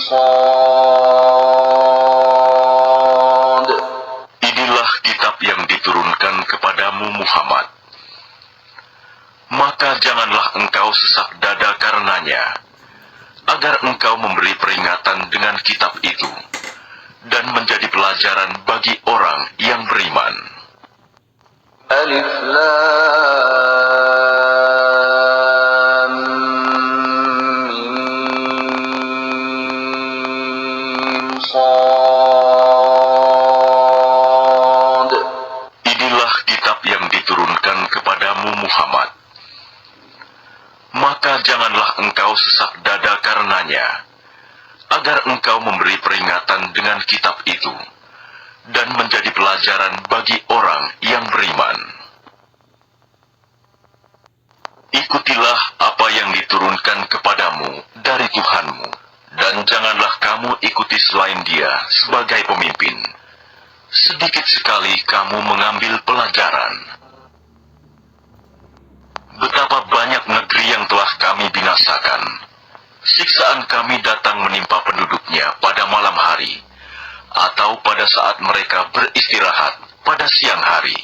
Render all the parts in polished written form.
صاد. Inilah kitab yang diturunkan kepadamu Muhammad. Maka janganlah engkau sesak dada karenanya, agar engkau memberi peringatan dengan kitab itu, dan menjadi pelajaran bagi orang yang beriman. Alif Lam Mim Shad. Inilah kitab yang diturunkan kepadamu Muhammad. Maka janganlah engkau sesak dada karenanya, agar engkau memberi peringatan dengan kitab itu, dan menjadi pelajaran bagi orang yang beriman. Ikutilah apa yang diturunkan kepadamu dari Tuhanmu, dan janganlah kamu ikuti selain Dia sebagai pemimpin. Sedikit sekali kamu mengambil pelajaran. Betapa banyak negeri yang telah kami binasakan. Siksaan kami datang menimpa penduduknya pada malam hari, atau pada saat mereka beristirahat pada siang hari.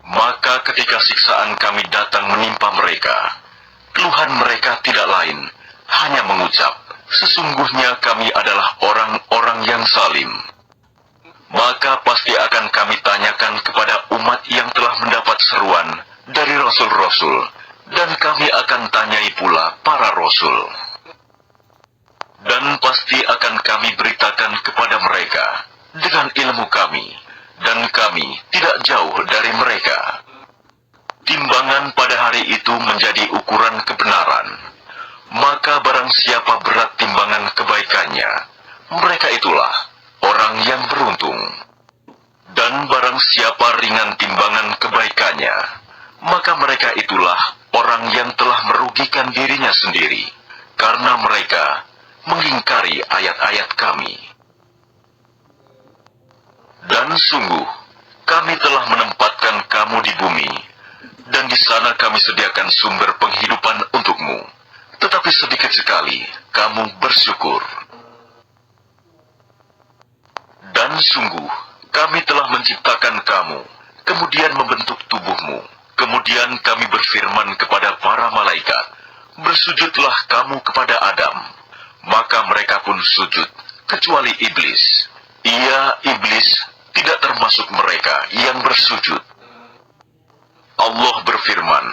Maka ketika siksaan kami datang menimpa mereka, keluhan mereka tidak lain, hanya mengucap, sesungguhnya kami adalah orang-orang yang zalim. Maka pasti akan kami tanyakan kepada umat yang telah mendapat seruan dari rasul-rasul, dan kami akan tanyai pula para rasul. Dan pasti akan kami beritakan kepada mereka dengan ilmu kami, dan kami tidak jauh dari mereka. Timbangan pada hari itu menjadi ukuran kebenaran. Maka barang siapa berat timbangan kebaikannya, mereka itulah orang yang beruntung. Dan barang siapa ringan timbangan kebaikannya, maka mereka itulah orang yang telah merugikan dirinya sendiri, karena mereka mengingkari ayat-ayat kami. Dan sungguh, kami telah menempatkan kamu di bumi, dan di sana kami sediakan sumber penghidupan untukmu. Tetapi sedikit sekali kamu bersyukur. Dan sungguh, kami telah menciptakan kamu, kemudian membentuk tubuhmu. Kemudian kami berfirman kepada para malaikat, bersujudlah kamu kepada Adam. Maka mereka pun sujud, kecuali iblis. Ia, iblis, tidak termasuk mereka yang bersujud. Allah berfirman,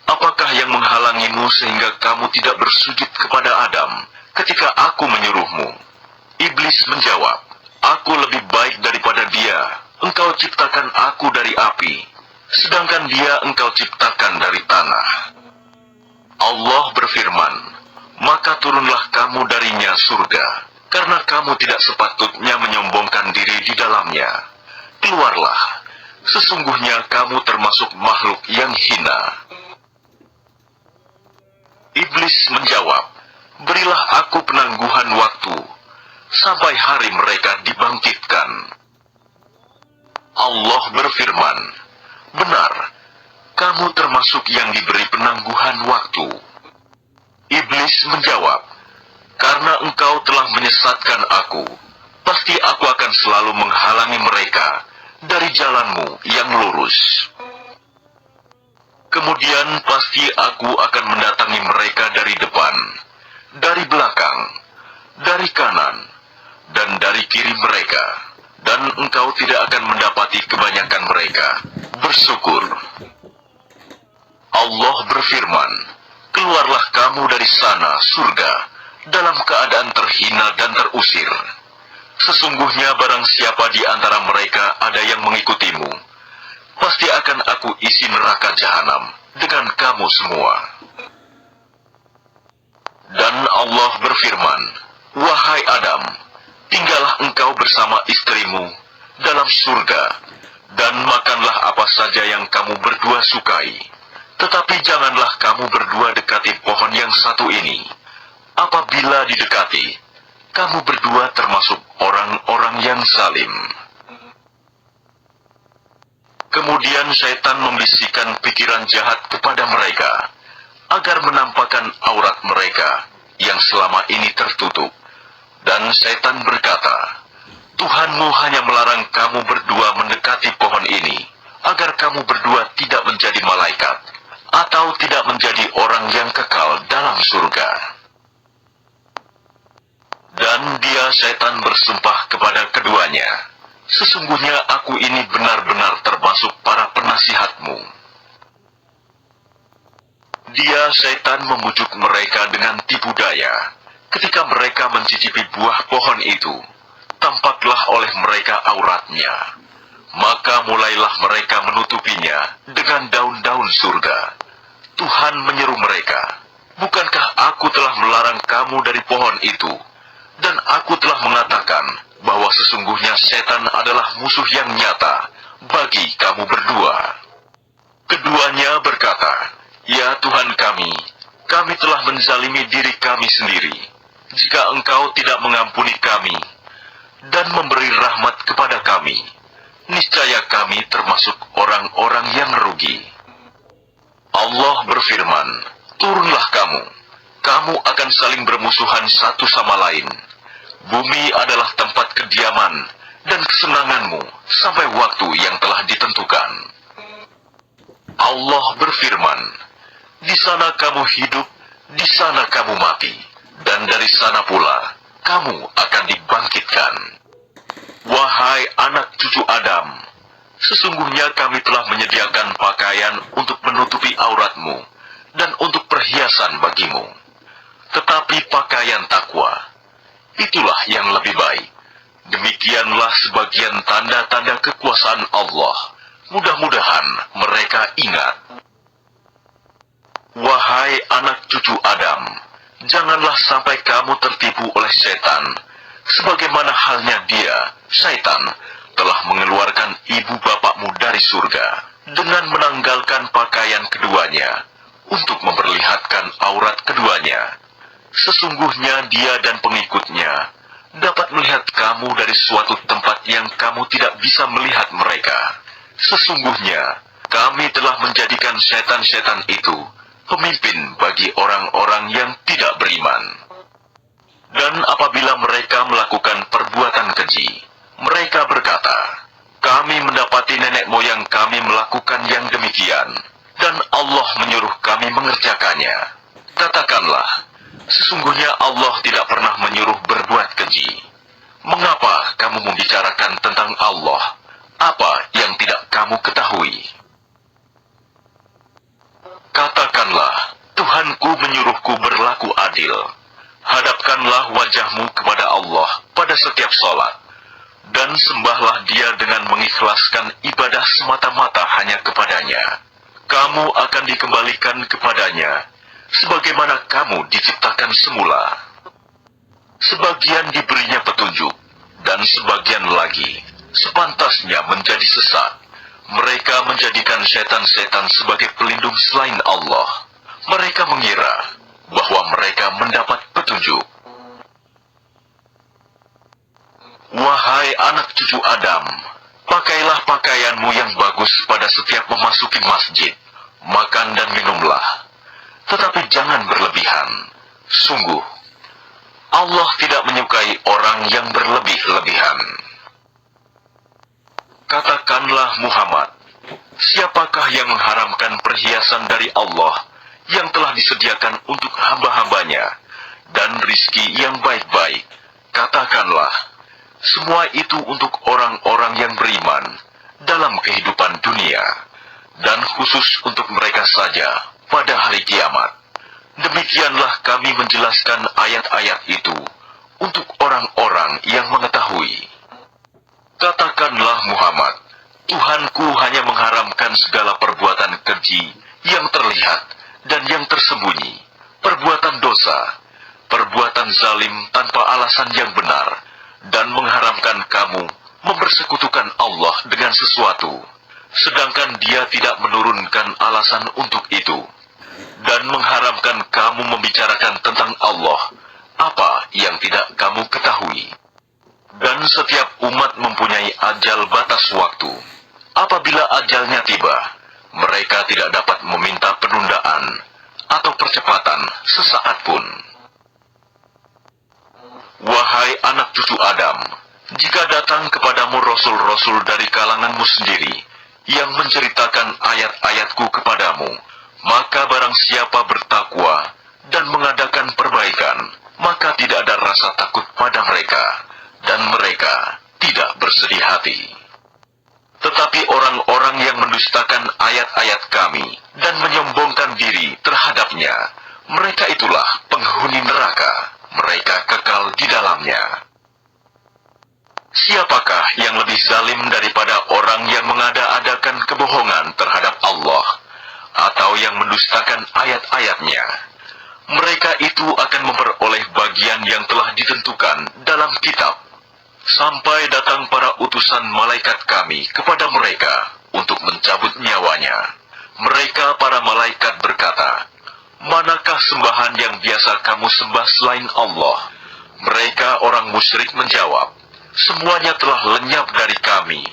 apakah yang menghalangimu sehingga kamu tidak bersujud kepada Adam ketika aku menyuruhmu? Iblis menjawab, aku lebih baik daripada dia. Engkau ciptakan aku dari api, sedangkan dia engkau ciptakan dari tanah. Allah berfirman, maka turunlah kamu darinya surga, karena kamu tidak sepatutnya menyombongkan diri di dalamnya. Keluarlah, sesungguhnya kamu termasuk makhluk yang hina. Iblis menjawab, berilah aku penangguhan waktu, sampai hari mereka dibangkitkan. Allah berfirman, benar, kamu termasuk yang diberi penangguhan waktu. Iblis menjawab, karena engkau telah menyesatkan aku, pasti aku akan selalu menghalangi mereka dari jalanmu yang lurus. Kemudian pasti aku akan mendatangi mereka dari depan, dari belakang, dari kanan, dan dari kiri mereka, dan engkau tidak akan mendapati kebanyakan mereka bersyukur. Allah berfirman, keluarlah kamu dari sana, surga, dalam keadaan terhina dan terusir. Sesungguhnya barang siapa di antara mereka ada yang mengikutimu, pasti akan aku isi neraka jahanam dengan kamu semua. Dan Allah berfirman, wahai Adam, tinggallah engkau bersama istrimu dalam surga, dan makanlah apa saja yang kamu berdua sukai. Tetapi janganlah kamu berdua dekati pohon yang satu ini. Apabila didekati, kamu berdua termasuk orang-orang yang zalim. Kemudian syaitan membisikkan pikiran jahat kepada mereka, agar menampakkan aurat mereka yang tertutup. Dan setan berkata, Tuhanmu hanya melarang kamu berdua mendekati pohon ini, agar kamu berdua tidak menjadi malaikat, atau tidak menjadi orang yang kekal dalam surga. Dan dia setan bersumpah kepada keduanya, sesungguhnya aku ini benar-benar termasuk para penasihatmu. Dia setan membujuk mereka dengan tipu daya. Ketika mereka mencicipi buah pohon itu, tampaklah oleh mereka auratnya. Maka mulailah mereka menutupinya dengan daun-daun surga. Tuhan menyeru mereka, bukankah aku telah melarang kamu dari pohon itu? Dan aku telah mengatakan bahwa sesungguhnya setan adalah musuh yang nyata bagi kamu berdua. Keduanya berkata, ya Tuhan kami telah menzalimi diri kami sendiri. Jika Engkau tidak mengampuni kami dan memberi rahmat kepada kami, niscaya kami termasuk orang-orang yang rugi. Allah berfirman, turunlah kamu akan saling bermusuhan satu sama lain. Bumi adalah tempat kediaman dan kesenanganmu sampai waktu yang telah ditentukan. Allah berfirman, di sana kamu hidup, di sana kamu mati, dan dari sana pula kamu akan dibangkitkan. Wahai anak cucu Adam, sesungguhnya kami telah menyediakan pakaian untuk menutupi auratmu dan untuk perhiasan bagimu. Tetapi pakaian takwa, itulah yang lebih baik. Demikianlah sebagian tanda-tanda kekuasaan Allah. Mudah-mudahan mereka ingat. Wahai anak cucu Adam, janganlah sampai kamu tertipu oleh setan, sebagaimana halnya dia, setan, telah mengeluarkan ibu bapakmu dari surga, dengan menanggalkan pakaian keduanya, untuk memperlihatkan aurat keduanya. Sesungguhnya dia dan pengikutnya dapat melihat kamu dari suatu tempat yang kamu tidak bisa melihat mereka. Sesungguhnya kami telah menjadikan setan-setan itu pemimpin bagi orang-orang yang tidak beriman. Dan apabila mereka melakukan perbuatan keji, mereka berkata, kami mendapati nenek moyang kami melakukan yang demikian, dan Allah menyuruh kami mengerjakannya. Katakanlah, sesungguhnya Allah tidak pernah menyuruh berbuat keji. Mengapa kamu membicarakan tentang Allah apa yang tidak kamu ketahui? Katakanlah, Tuhanku menyuruhku berlaku adil. Hadapkanlah wajahmu kepada Allah pada setiap sholat, dan sembahlah Dia dengan mengikhlaskan ibadah semata-mata hanya kepadanya. Kamu akan dikembalikan kepadanya, sebagaimana kamu diciptakan semula. Sebagian diberinya petunjuk, dan sebagian lagi sepantasnya menjadi sesat. Mereka menjadikan setan-setan sebagai pelindung selain Allah. Mereka mengira bahwa mereka mendapat petunjuk. Wahai anak cucu Adam, pakailah pakaianmu yang bagus pada setiap memasuki masjid. Makan dan minumlah, tetapi jangan berlebihan. Sungguh, Allah tidak menyukai orang yang berlebih-lebihan. Katakanlah Muhammad, siapakah yang mengharamkan perhiasan dari Allah yang telah disediakan untuk hamba-hambanya, dan rizki yang baik-baik? Katakanlah, semua itu untuk orang-orang yang beriman dalam kehidupan dunia, dan khusus untuk mereka saja pada hari kiamat. Demikianlah kami menjelaskan ayat-ayat itu untuk orang-orang yang mengetahui. Katakanlah Muhammad, Tuhanku hanya mengharamkan segala perbuatan keji yang terlihat dan yang tersembunyi, perbuatan dosa, perbuatan zalim tanpa alasan yang benar, dan mengharamkan kamu mempersekutukan Allah dengan sesuatu, sedangkan Dia tidak menurunkan alasan untuk itu, dan mengharamkan kamu membicarakan tentang Allah apa yang tidak kamu ketahui. Dan setiap umat mempunyai ajal batas waktu. Apabila ajalnya tiba, mereka tidak dapat meminta penundaan atau percepatan sesaat pun. datang kepadamu rasul-rasul dari kalanganmu sendiri, yang menceritakan ayat-ayatku kepadamu, maka barang siapa bertakwa dan mengadakan perbaikan, maka tidak ada rasa takut pada mereka, dan mereka tidak bersedih hati. Tetapi orang-orang yang mendustakan ayat-ayat kami dan menyombongkan diri terhadapnya, mereka itulah penghuni neraka, mereka kekal di dalamnya. Siapakah yang lebih zalim daripada orang yang mengada-adakan kebohongan terhadap Allah, atau yang mendustakan ayat-ayatnya? Mereka itu akan memperoleh bagian yang telah ditentukan dalam kitab, sampai datang para utusan malaikat kami kepada mereka untuk mencabut nyawanya. Mereka para malaikat berkata, "Manakah sembahan yang biasa kamu sembah selain Allah?" Mereka orang musyrik menjawab, "Semuanya telah lenyap dari kami,"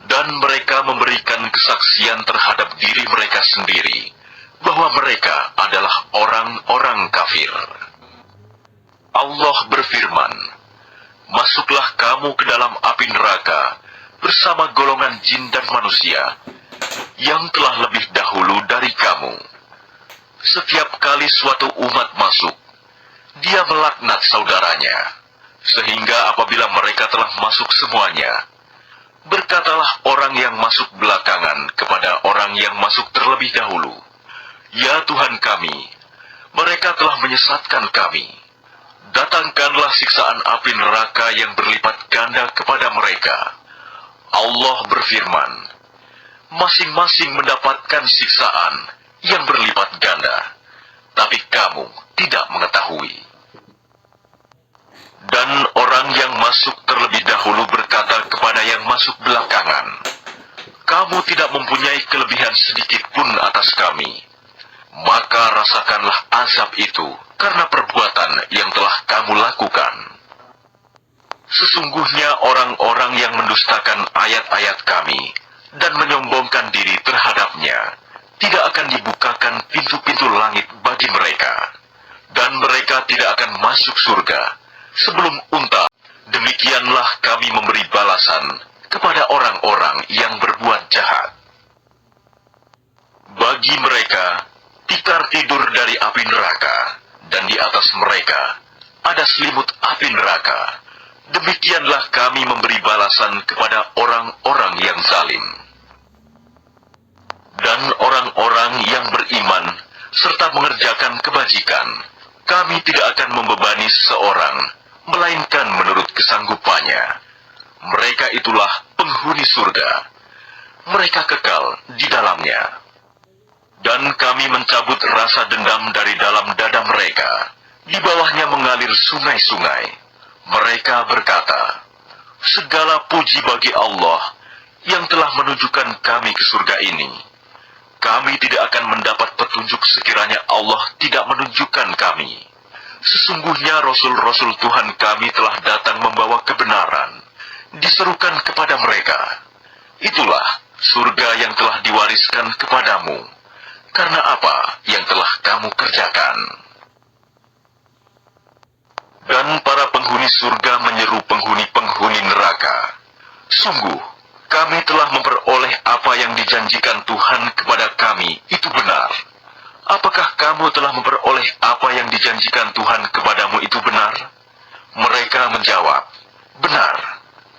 dan mereka memberikan kesaksian terhadap diri mereka sendiri, bahwa mereka adalah orang-orang kafir. Allah berfirman, "Masuklah kamu ke dalam api neraka bersama golongan jin dan manusia yang telah lebih dahulu dari kamu. Setiap kali suatu umat masuk, dia melaknat saudaranya, sehingga apabila mereka telah masuk semuanya, berkatalah orang yang masuk belakangan kepada orang yang masuk terlebih dahulu, 'Ya Tuhan kami, mereka telah menyesatkan kami. Datangkanlah siksaan api neraka yang berlipat ganda kepada mereka.' Allah berfirman, "Masing-masing mendapatkan siksaan yang berlipat ganda, tapi kamu tidak mengetahui." Dan orang yang masuk terlebih dahulu berkata kepada yang masuk belakangan, "Kamu tidak mempunyai kelebihan sedikit pun atas kami. Maka rasakanlah azab itu karena perbuatan yang telah kamu lakukan." Sesungguhnya orang-orang yang mendustakan ayat-ayat kami dan menyombongkan diri terhadapnya, tidak akan dibukakan pintu-pintu langit bagi mereka, dan mereka tidak akan masuk surga sebelum unta. Demikianlah kami memberi balasan kepada orang-orang yang berbuat jahat. Bagi mereka, tikar tidur dari api neraka, dan di atas mereka ada selimut api neraka. Demikianlah kami memberi balasan kepada orang-orang yang zalim. Dan orang-orang yang beriman serta mengerjakan kebajikan, kami tidak akan membebani seseorang, melainkan menurut kesanggupannya. Mereka itulah penghuni surga. Mereka kekal di dalamnya. Dan kami mencabut rasa dendam dari dalam dada mereka. Di bawahnya mengalir sungai-sungai. Mereka berkata, "Segala puji bagi Allah yang telah menunjukkan kami ke surga ini. Kami tidak akan mendapat petunjuk sekiranya Allah tidak menunjukkan kami. Sesungguhnya Rasul-Rasul Tuhan kami telah datang membawa kebenaran, diserukan kepada mereka. Itulah surga yang telah diwariskan kepadamu, karena apa yang telah kamu kerjakan." Dan para penghuni surga menyeru penghuni-penghuni neraka, "Sungguh, kami telah memperoleh apa yang dijanjikan Tuhan kepada kami, itu benar. Apakah kamu telah memperoleh apa yang dijanjikan Tuhan kepadamu itu benar?" Mereka menjawab, "Benar."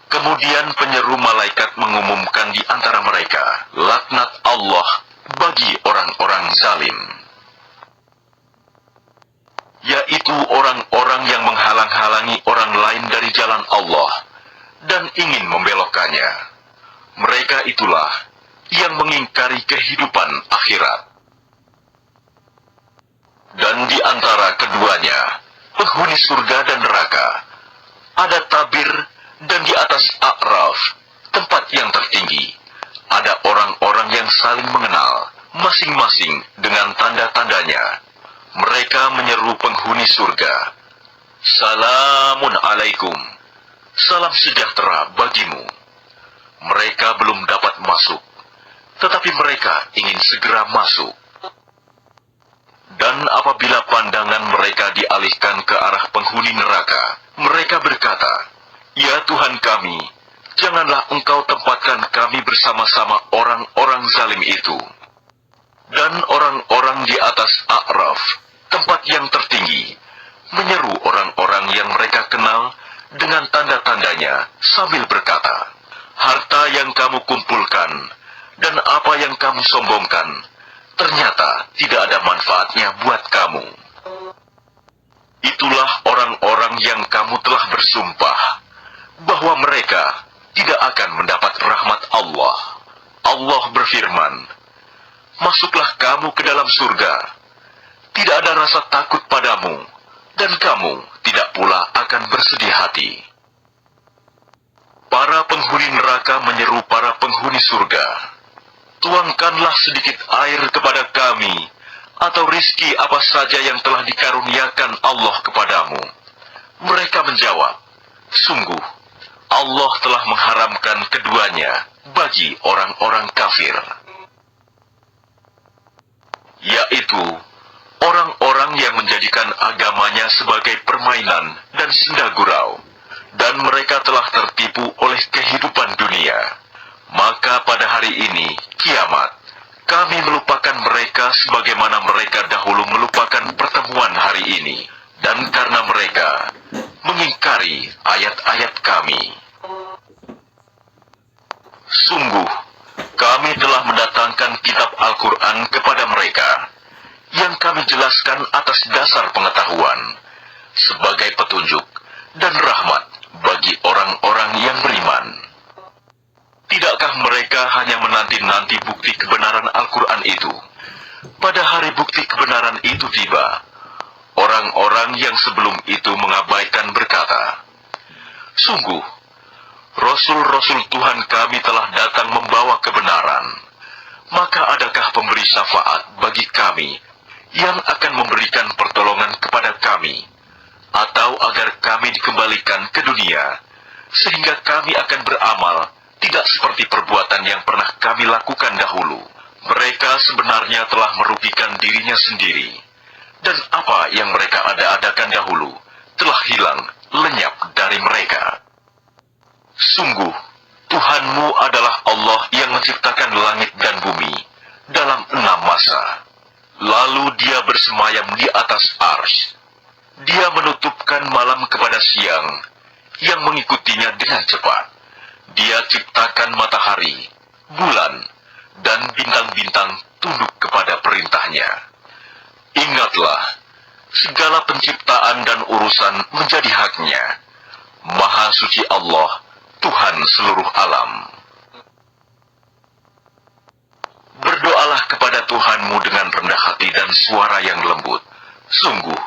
Kemudian penyeru malaikat mengumumkan di antara mereka, "Laknat Allah bagi orang-orang zalim," yaitu orang-orang yang menghalang-halangi orang lain dari jalan Allah dan ingin membelokkannya. Mereka itulah yang mengingkari kehidupan akhirat. Dan di antara keduanya, penghuni surga dan neraka, ada tabir, dan di atas A'raf, tempat yang tertinggi, ada orang-orang yang saling mengenal, masing-masing dengan tanda-tandanya. Mereka menyeru penghuni surga, "Salamun alaikum, salam sejahtera bagimu." Mereka belum dapat masuk, tetapi mereka ingin segera masuk. Dan apabila pandangan mereka dialihkan ke arah penghuni neraka, mereka berkata, "Ya Tuhan kami, Janganlah engkau tempatkan kami bersama-sama orang-orang zalim itu. Dan orang-orang di atas A'raf, tempat yang tertinggi, menyeru orang-orang yang mereka kenal dengan tanda-tandanya sambil berkata, harta yang kamu kumpulkan dan apa yang kamu sombongkan, ternyata tidak ada manfaatnya buat kamu. Itulah orang-orang yang kamu telah bersumpah bahwa mereka tidak akan mendapat rahmat Allah. Allah berfirman, masuklah kamu ke dalam surga. Tidak ada rasa takut padamu, dan kamu tidak pula akan bersedih hati. Para penghuni neraka menyeru para penghuni surga, tuangkanlah sedikit air kepada kami, atau rizki apa saja yang telah dikaruniakan Allah kepadamu. Mereka menjawab, sungguh, Allah telah mengharamkan keduanya bagi orang-orang kafir, yaitu orang-orang yang menjadikan agamanya sebagai permainan dan senda gurau, dan mereka telah tertipu oleh kehidupan dunia. Maka pada hari ini, kiamat, kami melupakan mereka sebagaimana mereka dahulu melupakan pertemuan hari ini, dan karena mereka mengingkari ayat-ayat kami. Sungguh, kami telah mendatangkan kitab Al-Quran kepada mereka, yang kami jelaskan atas dasar pengetahuan, sebagai petunjuk dan rahmat bagi orang-orang yang beriman. Tidakkah mereka hanya menanti-nanti bukti kebenaran Al-Quran itu? Pada hari bukti kebenaran itu tiba, orang-orang yang sebelum itu mengabaikan berkata, sungguh, Rasul-Rasul Tuhan kami telah datang membawa kebenaran. Maka adakah pemberi syafaat bagi kami yang akan memberikan pertolongan kepada kami, atau agar kami dikembalikan ke dunia, sehingga kami akan beramal tidak seperti perbuatan yang pernah kami lakukan dahulu. Mereka sebenarnya telah merugikan dirinya sendiri, dan apa yang mereka ada-adakan dahulu telah hilang lenyap dari mereka. Sungguh, Tuhanmu adalah Allah yang menciptakan langit dan bumi dalam 6 masa. Lalu dia bersemayam di atas arsy. Dia menutupkan malam kepada siang, yang mengikutinya dengan cepat. Dia ciptakan matahari, bulan, dan bintang-bintang tunduk kepada perintahnya. Ingatlah, segala penciptaan dan urusan menjadi haknya. Maha suci Allah, Tuhan seluruh alam. Berdoalah kepada Tuhanmu dengan rendah hati dan suara yang lembut. Sungguh,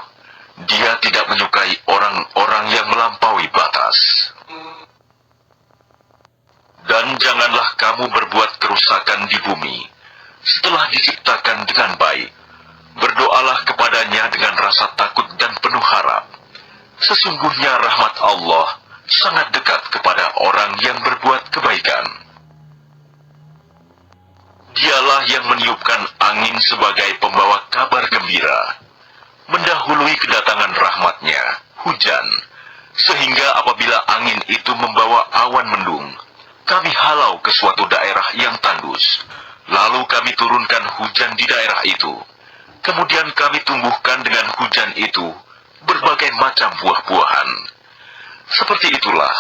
Dia tidak menyukai orang-orang yang melampaui batas. Dan janganlah kamu berbuat kerusakan di bumi setelah diciptakan dengan baik. Berdoalah kepadanya dengan rasa takut dan penuh harap. Sesungguhnya rahmat Allah sangat dekat kepada orang yang berbuat kebaikan. Dialah yang meniupkan angin sebagai pembawa kabar gembira, mendahului kedatangan rahmatnya, hujan, sehingga apabila angin itu membawa awan mendung, kami halau ke suatu daerah yang tandus, lalu kami turunkan hujan di daerah itu. Kemudian kami tumbuhkan dengan hujan itu berbagai macam buah-buahan. Seperti itulah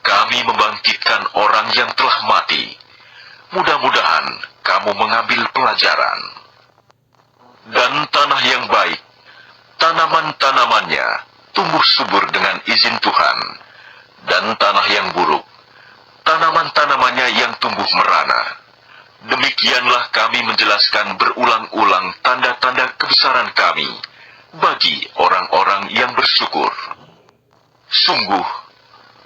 kami membangkitkan orang yang telah mati. Mudah-mudahan kamu mengambil pelajaran. Dan tanah yang baik, tanaman-tanamannya tumbuh subur dengan izin Tuhan. Dan tanah yang buruk, tanaman-tanamannya yang tumbuh merana. Demikianlah kami menjelaskan berulang-ulang tanda-tanda kebesaran kami bagi orang-orang yang bersyukur. Sungguh,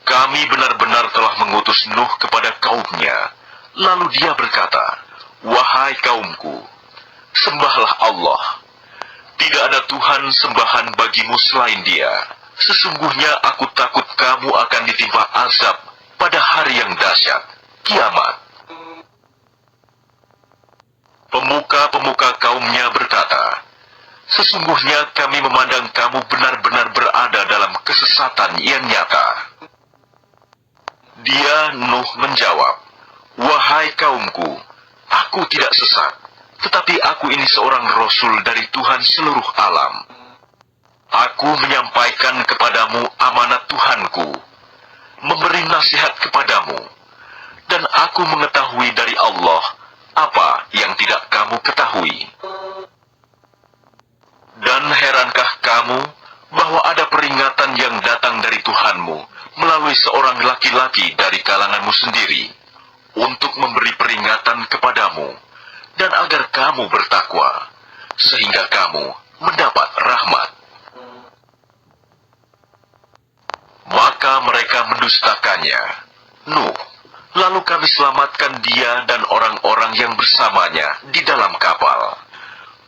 kami benar-benar telah mengutus Nuh kepada kaumnya. Lalu dia berkata, wahai kaumku, sembahlah Allah. Tidak ada Tuhan sembahan bagimu selain Dia. Sesungguhnya aku takut kamu akan ditimpa azab pada hari yang dahsyat, kiamat. Pemuka-pemuka kaumnya berkata, sesungguhnya kami memandang kamu benar-benar berada dalam kesesatan yang nyata. Dia, Nuh, kaumku, aku tidak sesat, tetapi aku ini seorang rasul dari Tuhan seluruh alam. Aku menyampaikan kepadamu amanat Tuhanku, memberi nasihat kepadamu, dan aku mengetahui dari Allah apa yang tidak kamu ketahui. Dan herankah kamu bahwa ada peringatan yang datang dari Tuhanmu melalui seorang laki-laki dari kalanganmu sendiri, untuk memberi peringatan kepadamu, dan agar kamu bertakwa, sehingga kamu mendapat rahmat. Maka mereka mendustakannya, Nuh, lalu kami selamatkan dia dan orang-orang yang bersamanya di dalam kapal.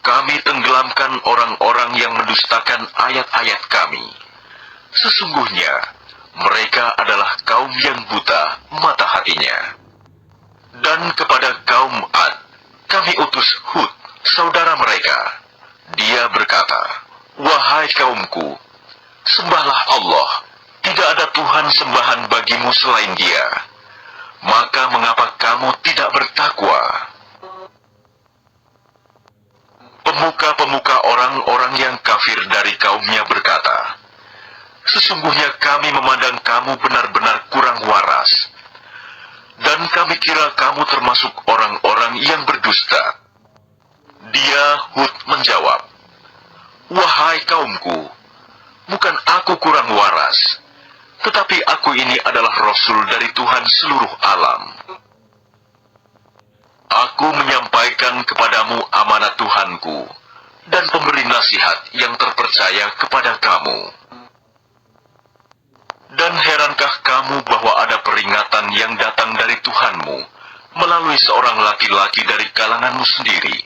Kami tenggelamkan orang-orang yang mendustakan ayat-ayat kami. Sesungguhnya, mereka adalah kaum yang buta mata hatinya. Dan kepada kaum Ad, kami utus Hud, saudara mereka. Dia berkata, "Wahai kaumku, sembahlah Allah, tidak ada Tuhan sembahan bagimu selain Dia. Maka mengapa kamu tidak bertakwa?" Pemuka-pemuka orang-orang yang kafir dari kaumnya berkata, "Sesungguhnya kami memandang kamu benar-benar kurang waras, dan kami kira kamu termasuk orang-orang yang berdusta." Dia, Hud, menjawab, "Wahai kaumku, bukan aku kurang waras, tetapi aku ini adalah Rasul dari Tuhan seluruh alam. Aku menyampaikan kepadamu amanat Tuhanku, dan pemberi nasihat yang terpercaya kepada kamu. Dan herankah kamu bahwa ada peringatan yang datang dari Tuhanmu, melalui seorang laki-laki dari kalanganmu sendiri,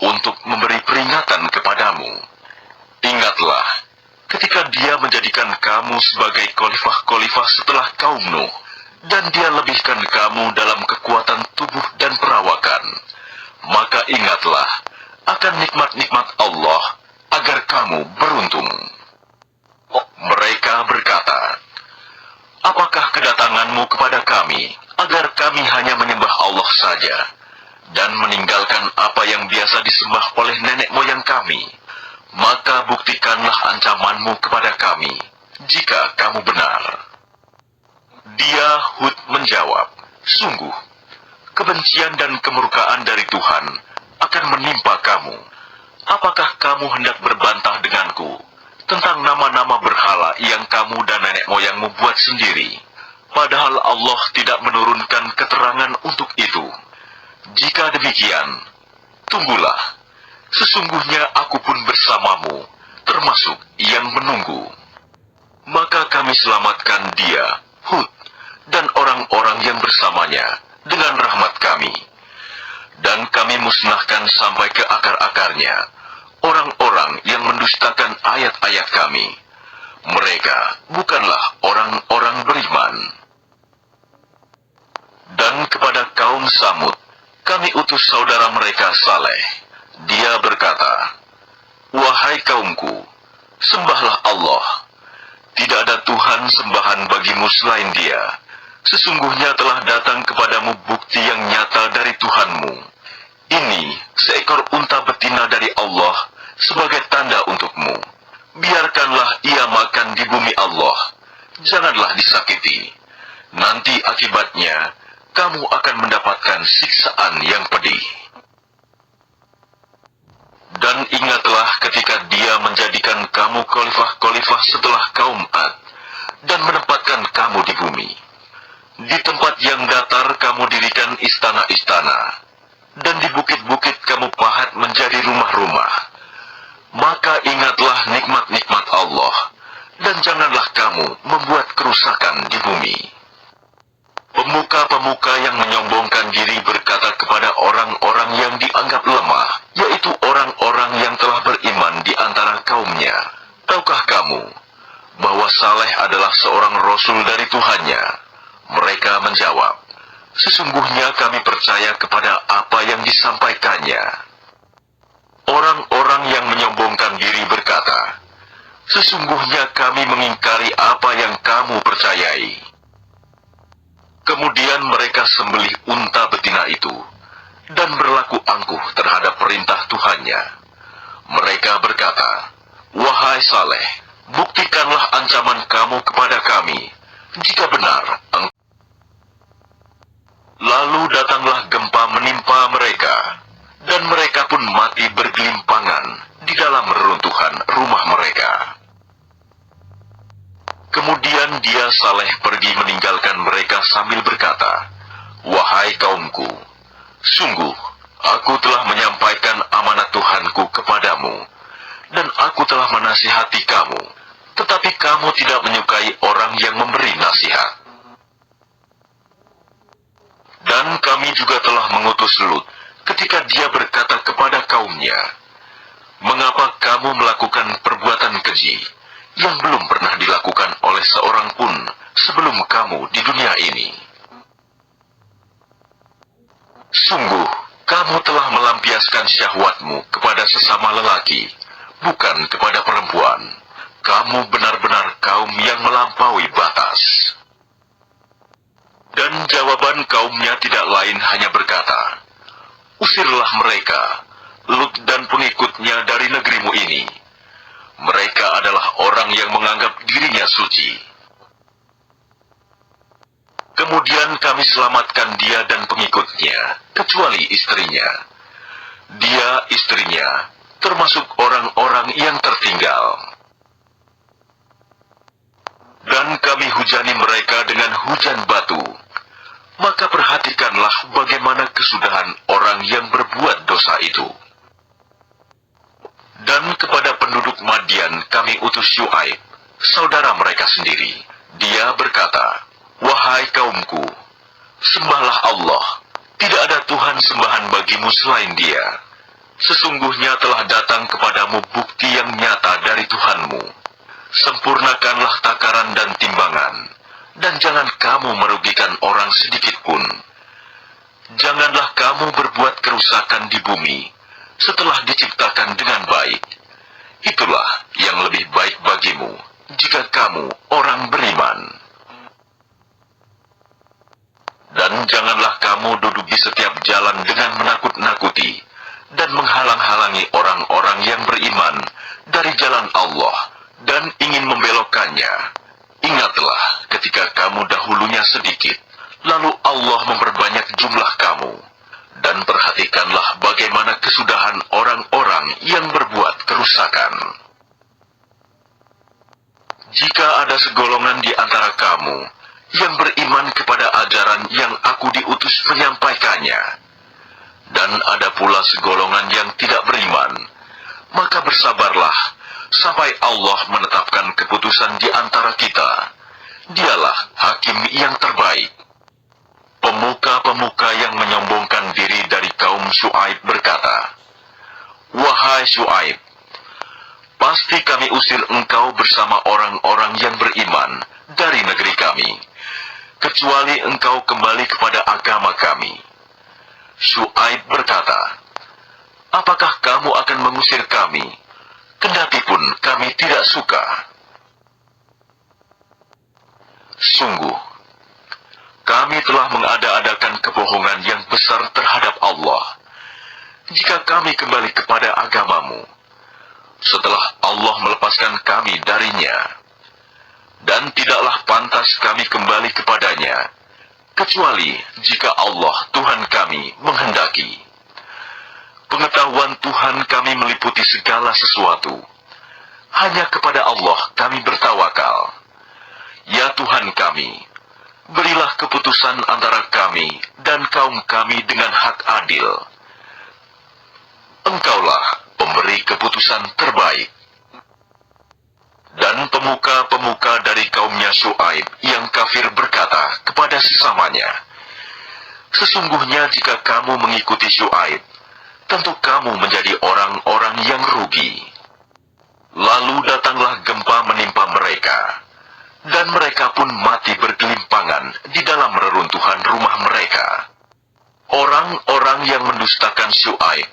untuk memberi peringatan kepadamu? Ingatlah, ketika dia menjadikan kamu sebagai khalifah-khalifah setelah kaum Nuh, dan dia lebihkan kamu dalam kekuatan tubuh dan perawakan, maka ingatlah akan nikmat-nikmat Allah, agar kamu beruntung. Mereka berkata, "Apakah kedatanganmu kepada kami, agar kami hanya menyembah Allah saja, dan meninggalkan apa yang biasa disembah oleh nenek moyang kami? Maka buktikanlah ancamanmu kepada kami, jika kamu benar." Dia, Hud, menjawab, "Sungguh, kebencian dan kemurkaan dari Tuhan akan menimpa kamu. Apakah kamu hendak berbantah denganku tentang nama-nama berhala yang kamu dan nenek moyangmu buat sendiri, padahal Allah tidak menurunkan keterangan untuk itu? Jika demikian, tunggulah, sesungguhnya aku pun bersamamu, termasuk yang menunggu." Maka kami selamatkan dia, Hud, dan orang-orang yang bersamanya dengan rahmat kami. Dan kami musnahkan sampai ke akar-akarnya orang-orang yang mendustakan ayat-ayat kami. Mereka bukanlah orang-orang beriman. Dan kepada kaum Samud, kami utus saudara mereka Saleh. Dia berkata, "Wahai kaumku, sembahlah Allah. Tidak ada Tuhan sembahan bagimu selain Dia. Sesungguhnya telah datang kepadamu bukti yang nyata dari Tuhanmu. Ini seekor unta betina dari Allah sebagai tanda untukmu. Biarkanlah ia makan di bumi Allah. Janganlah disakiti. Nanti akibatnya kamu akan mendapatkan siksaan yang pedih." Dan ingatlah ketika Dia menjadikan kamu khalifah-khalifah setelah kaum Ad, dan menempatkan kamu di bumi. Di tempat yang datar kamu dirikan istana-istana, dan di bukit-bukit kamu pahat menjadi rumah-rumah. Maka ingatlah nikmat-nikmat Allah, dan janganlah kamu membuat kerusakan di bumi. Pemuka-pemuka yang menyombongkan diri berkata kepada orang-orang yang dianggap lemah, yaitu orang-orang yang telah beriman di antara kaumnya, "Tahukah kamu bahwa Saleh adalah seorang rasul dari Tuhannya?" Mereka menjawab, "Sesungguhnya kami percaya kepada apa yang disampaikannya." Orang-orang yang menyombongkan diri berkata, "Sesungguhnya kami mengingkari apa yang kamu percayai." Kemudian mereka sembelih unta betina itu, dan berlaku angkuh terhadap perintah Tuhannya. Mereka berkata, "Wahai Saleh, buktikanlah ancaman kamu kepada kami, jika benar engkau." Lalu datanglah gempa menimpa mereka, dan mereka pun mati bergelimpangan di dalam reruntuhan rumah mereka. Kemudian dia Saleh pergi meninggalkan mereka sambil berkata, "Wahai kaumku, sungguh aku telah menyampaikan amanat Tuhanku kepadamu, dan aku telah menasihati kamu, tetapi kamu tidak menyukai orang yang memberi nasihat. Dan kami juga telah mengutus Lut ketika dia berkata kepada kaumnya, 'Mengapa kamu melakukan perbuatan keji yang belum pernah dilakukan oleh seorang pun sebelum kamu di dunia ini? Sungguh, kamu telah melampiaskan syahwatmu kepada sesama lelaki, bukan kepada perempuan. Kamu benar-benar kaum yang melampaui batas.' Dan jawaban kaumnya tidak lain hanya berkata, 'Usirlah mereka, Lut dan pengikutnya dari negerimu ini. Mereka adalah orang yang menganggap dirinya suci.' Kemudian kami selamatkan dia dan pengikutnya, kecuali istrinya. Dia, istrinya, termasuk orang-orang yang tertinggal. Dan kami hujani mereka dengan hujan batu. Maka perhatikanlah bagaimana kesudahan orang yang berbuat dosa itu. Dan kepada penduduk Madian kami utus Syuaib, saudara mereka sendiri. Dia berkata, 'Wahai kaumku, sembahlah Allah. Tidak ada Tuhan sembahan bagimu selain Dia. Sesungguhnya telah datang kepadamu bukti yang nyata dari Tuhanmu. Sempurnakanlah takaran dan timbangan, dan jangan kamu merugikan orang sedikit pun. Janganlah kamu berbuat kerusakan di bumi setelah diciptakan dengan baik. Itulah yang lebih baik bagimu jika kamu orang beriman. Dan janganlah kamu duduk di setiap jalan dengan menakut-nakuti dan menghalang-halangi orang-orang yang beriman dari jalan Allah dan ingin membelokkannya. Ingatlah ketika kamu dahulunya sedikit, lalu Allah memperbanyak jumlah kamu. Dan perhatikanlah bagaimana kesudahan orang-orang yang berbuat kerusakan. Jika ada segolongan di antara kamu yang beriman kepada ajaran yang aku diutus menyampaikannya, dan ada pula segolongan yang tidak beriman, maka bersabarlah sampai Allah menetapkan keputusan di antara kita. Dialah hakim yang terbaik. Pemuka-pemuka yang menyombongkan diri dari kaum Syuaib berkata, 'Wahai Syuaib, pasti kami usir engkau bersama orang-orang yang beriman dari negeri kami, kecuali engkau kembali kepada agama kami.' Syuaib berkata, 'Apakah kamu akan mengusir kami, kendati pun kami tidak suka?' Sungguh, kami telah mengada-adakan kebohongan yang besar terhadap Allah, jika kami kembali kepada agamamu, setelah Allah melepaskan kami darinya. Dan tidaklah pantas kami kembali kepadanya, kecuali jika Allah Tuhan kami menghendaki. Pengetahuan Tuhan kami meliputi segala sesuatu. Hanya kepada Allah kami bertawakal. Ya Tuhan kami, berilah keputusan antara kami dan kaum kami dengan hak adil. Engkaulah pemberi keputusan terbaik." Dan pemuka-pemuka dari kaumnya Syuaib yang kafir berkata kepada sesamanya, "Sesungguhnya jika kamu mengikuti Syuaib, tentu kamu menjadi orang-orang yang rugi." Lalu datanglah gempa menimpa mereka, dan mereka pun mati bergelimpangan di dalam reruntuhan rumah mereka. Orang-orang yang mendustakan Syuaib,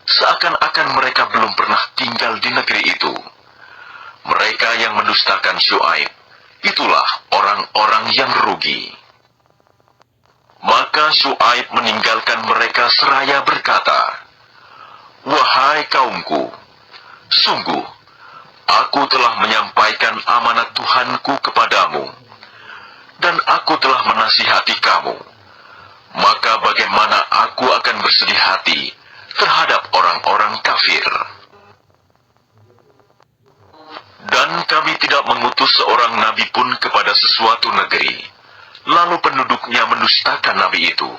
seakan-akan mereka belum pernah tinggal di negeri itu. Mereka yang mendustakan Syuaib, itulah orang-orang yang rugi. Maka Syuaib meninggalkan mereka seraya berkata, "Wahai kaumku, sungguh, aku telah menyampaikan amanat Tuhanku kepadamu, dan aku telah menasihati kamu. Maka bagaimana aku akan bersedih hati terhadap orang-orang kafir? Dan kami tidak mengutus seorang nabi pun kepada sesuatu negeri, lalu penduduknya mendustakan nabi itu.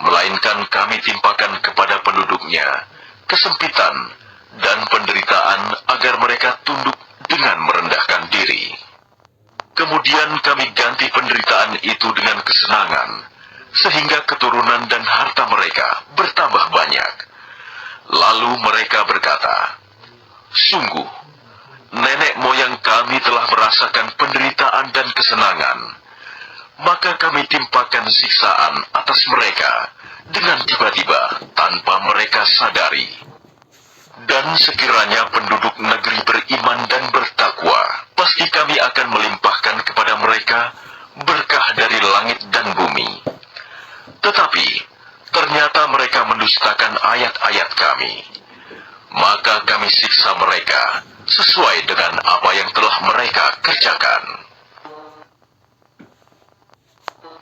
Melainkan kami timpakan kepada penduduknya kesempitan dan penderitaan agar mereka tunduk dengan merendahkan diri. Kemudian kami ganti penderitaan itu dengan kesenangan, sehingga keturunan dan harta mereka bertambah banyak. Lalu mereka berkata, sungguh, nenek moyang kami telah merasakan penderitaan dan kesenangan. Maka kami timpakan siksaan atas mereka dengan tiba-tiba tanpa mereka sadari. Dan sekiranya penduduk negeri beriman dan bertakwa, pasti kami akan melimpahkan kepada mereka berkah dari langit dan bumi. Tetapi ternyata mereka mendustakan ayat-ayat kami. Maka kami siksa mereka sesuai dengan apa yang telah mereka kerjakan.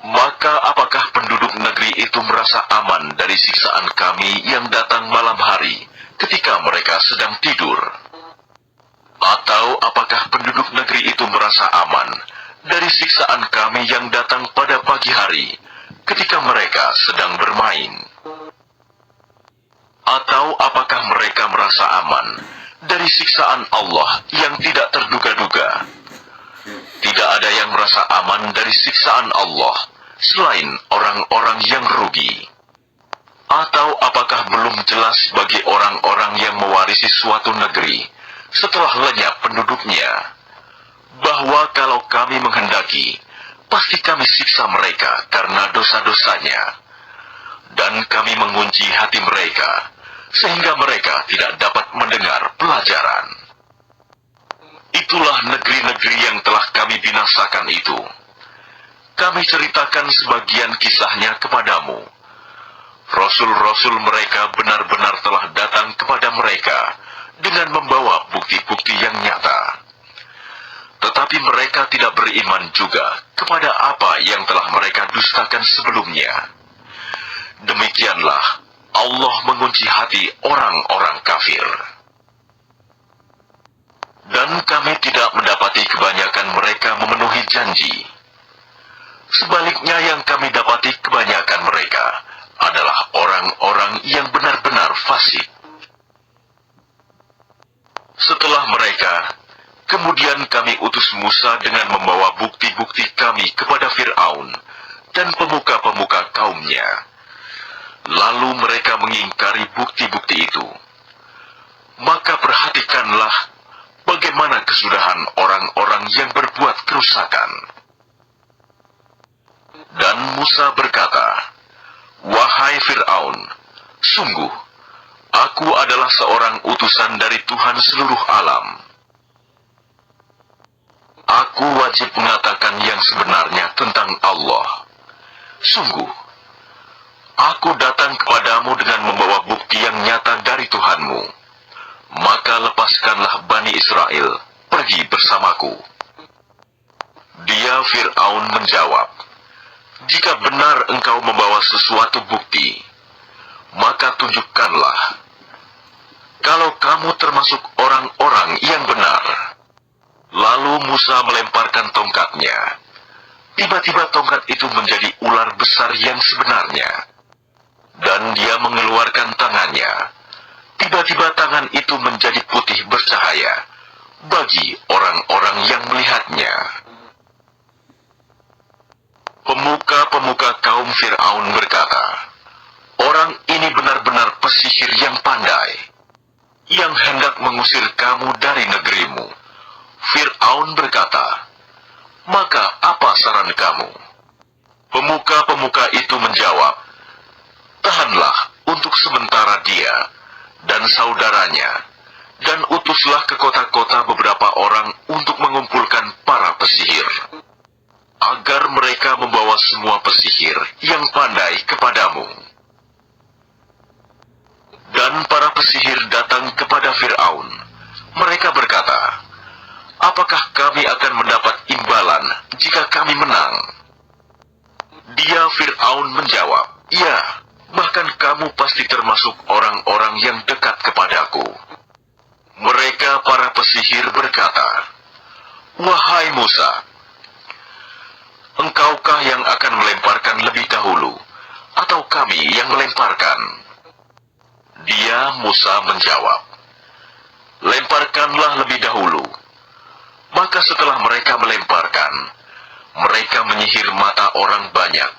Maka apakah penduduk negeri itu merasa aman dari siksaan kami yang datang malam hari ketika mereka sedang tidur? Atau apakah penduduk negeri itu merasa aman dari siksaan kami yang datang pada pagi hari ketika mereka sedang bermain? Atau apakah mereka merasa aman dari siksaan Allah yang tidak terduga-duga? Tidak ada yang merasa aman dari siksaan Allah selain orang-orang yang rugi. Atau apakah belum jelas bagi orang-orang yang mewarisi suatu negeri setelah lenyap penduduknya, bahwa kalau kami menghendaki, pasti kami siksa mereka karena dosa-dosanya, dan kami mengunci hati mereka sehingga mereka tidak dapat mendengar pelajaran. Itulah negeri-negeri yang telah kami binasakan itu. Kami ceritakan sebagian kisahnya kepadamu. Rasul-rasul mereka benar-benar telah datang kepada mereka dengan membawa bukti-bukti yang nyata. Tetapi mereka tidak beriman juga kepada apa yang telah mereka dustakan sebelumnya. Demikianlah Allah mengunci hati orang-orang kafir. Dan kami tidak mendapati kebanyakan mereka memenuhi janji. Sebaliknya yang kami dapati kebanyakan mereka adalah orang-orang yang benar-benar fasik. Setelah mereka, kemudian kami utus Musa dengan membawa bukti-bukti kami kepada Fir'aun dan pemuka-pemuka kaumnya. Lalu mereka mengingkari bukti-bukti itu. Maka perhatikanlah bagaimana kesudahan orang-orang yang berbuat kerusakan. Dan Musa berkata, "Wahai Fir'aun, sungguh, aku adalah seorang utusan dari Tuhan seluruh alam. Aku wajib mengatakan yang sebenarnya tentang Allah. Sungguh, aku datang kepadamu dengan membawa bukti yang nyata dari Tuhanmu. Maka lepaskanlah Bani Israel pergi bersamaku." Dia Fir'aun menjawab, "Jika benar engkau membawa sesuatu bukti, maka tunjukkanlah. Kalau kamu termasuk orang-orang yang benar." Lalu Musa melemparkan tongkatnya. Tiba-tiba tongkat itu menjadi ular besar yang sebenarnya. Dan dia mengeluarkan tangannya. Tiba-tiba tangan itu menjadi putih bercahaya bagi orang-orang yang melihatnya. Pemuka-pemuka kaum Fir'aun berkata, "Orang ini benar-benar pesihir yang pandai, yang hendak mengusir kamu dari negerimu." Fir'aun berkata, "Maka apa saran kamu?" Pemuka-pemuka itu menjawab, "Tahanlah untuk sementara dia dan saudaranya, dan utuslah ke kota-kota beberapa orang untuk mengumpulkan para pesihir, agar mereka membawa semua pesihir yang yang pandai kepadamu. Dan para pesihir datang kepada Fir'aun. Mereka berkata, apakah kami akan mendapat imbalan jika kami menang? Dia Fir'aun menjawab, ya, bahkan kamu pasti termasuk orang-orang yang dekat kepadaku. Mereka para pesihir berkata, wahai Musa, engkaukah yang akan melemparkan lebih dahulu, atau kami yang melemparkan? Dia Musa menjawab, lemparkanlah lebih dahulu. Maka setelah mereka melemparkan, mereka menyihir mata orang banyak,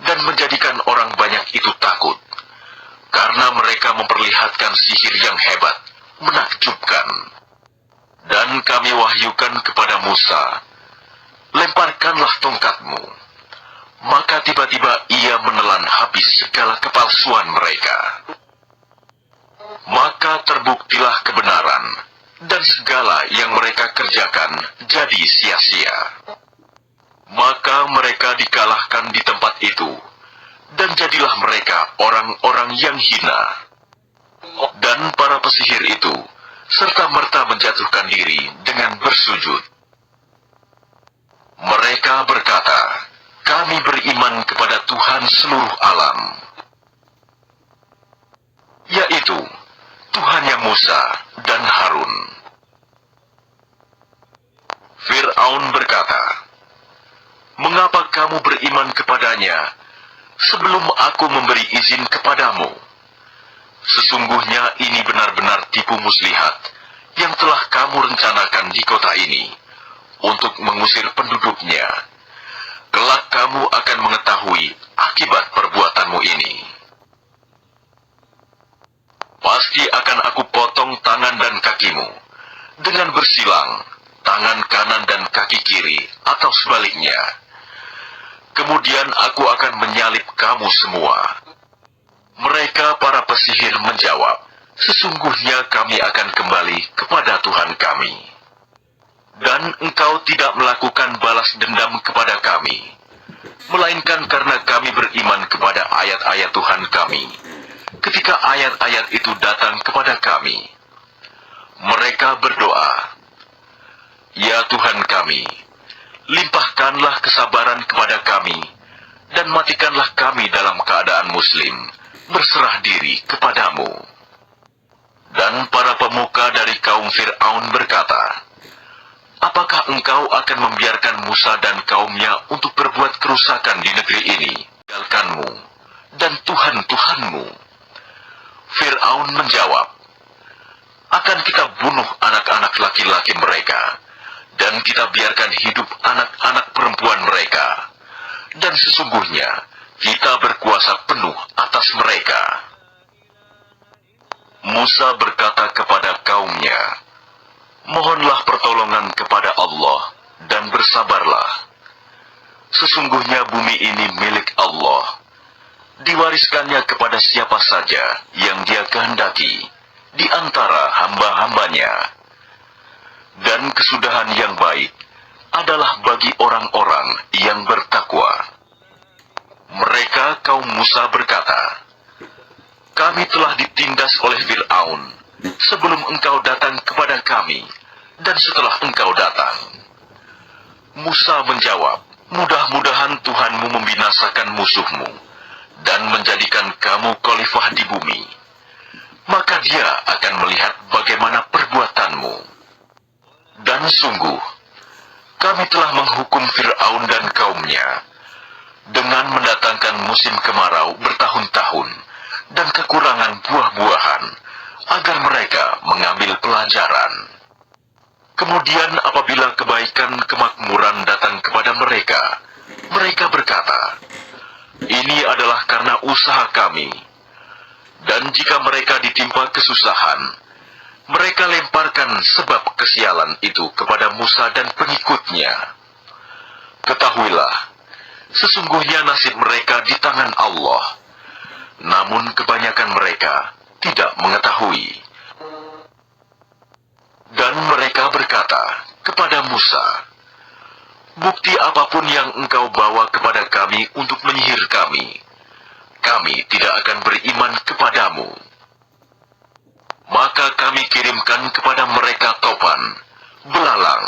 dan menjadikan orang banyak itu takut, karena mereka memperlihatkan sihir yang hebat, menakjubkan. Dan kami wahyukan kepada Musa, lemparkanlah tongkatmu. Maka tiba-tiba ia menelan habis segala kepalsuan mereka. Maka terbuktilah kebenaran, dan segala yang mereka kerjakan jadi sia-sia. Maka mereka dikalahkan di tempat itu, dan jadilah mereka orang-orang yang hina. Dan para pesihir itu serta-merta menjatuhkan diri dengan bersujud. Mereka berkata, kami beriman kepada Tuhan seluruh alam, yaitu Tuhannya Musa dan Harun. Fir'aun berkata, mengapa kamu beriman kepadanya sebelum aku memberi izin kepadamu? Sesungguhnya ini benar-benar tipu muslihat yang telah kamu rencanakan di kota ini untuk mengusir penduduknya. Kelak kamu akan mengetahui akibat perbuatanmu ini. Pasti akan aku potong tangan dan kakimu dengan bersilang, tangan kanan dan kaki kiri atau sebaliknya. Kemudian aku akan menyalib kamu semua. Mereka para pesihir menjawab, sesungguhnya kami akan kembali kepada Tuhan kami. Dan engkau tidak melakukan balas dendam kepada kami, melainkan karena kami beriman kepada ayat-ayat Tuhan kami, ketika ayat-ayat itu datang kepada kami. Mereka berdoa, ya Tuhan kami, limpahkanlah kesabaran kepada kami, dan matikanlah kami dalam keadaan muslim, berserah diri kepadamu. Dan para pemuka dari kaum Fir'aun berkata, apakah engkau akan membiarkan Musa dan kaumnya untuk berbuat kerusakan di negeri ini, tinggalkanmu dan Tuhan-Tuhanmu? Fir'aun menjawab, akan kita bunuh anak-anak laki-laki mereka, dan kita biarkan hidup anak-anak perempuan mereka, dan sesungguhnya kita berkuasa penuh atas mereka. Musa berkata kepada kaumnya, mohonlah pertolongan kepada Allah dan bersabarlah. Sesungguhnya bumi ini milik Allah, diwariskannya kepada siapa saja yang Dia kehendaki di antara hamba-hambanya. Dan kesudahan yang baik adalah bagi orang-orang yang bertakwa. Mereka kaum Musa berkata, kami telah ditindas oleh Fir'aun sebelum engkau datang kepada kami, dan setelah engkau datang. Musa menjawab, mudah-mudahan Tuhanmu membinasakan musuhmu, dan menjadikan kamu khalifah di bumi. Maka Dia akan melihat bagaimana perbuatanmu. Dan sungguh, kami telah menghukum Fir'aun dan kaumnya dengan mendatangkan musim kemarau bertahun-tahun dan kekurangan buah-buahan, agar mereka mengambil pelajaran. Kemudian apabila kebaikan kemakmuran datang kepada mereka, mereka berkata, ini adalah karena usaha kami. Dan jika mereka ditimpa kesusahan, mereka lemparkan sebab kesialan itu kepada Musa dan pengikutnya. Ketahuilah, sesungguhnya nasib mereka di tangan Allah, namun kebanyakan mereka tidak mengetahui. Dan mereka berkata kepada Musa, bukti apapun yang engkau bawa kepada kami untuk menyihir kami, kami tidak akan beriman kepadamu. Maka kami kirimkan kepada mereka topan, belalang,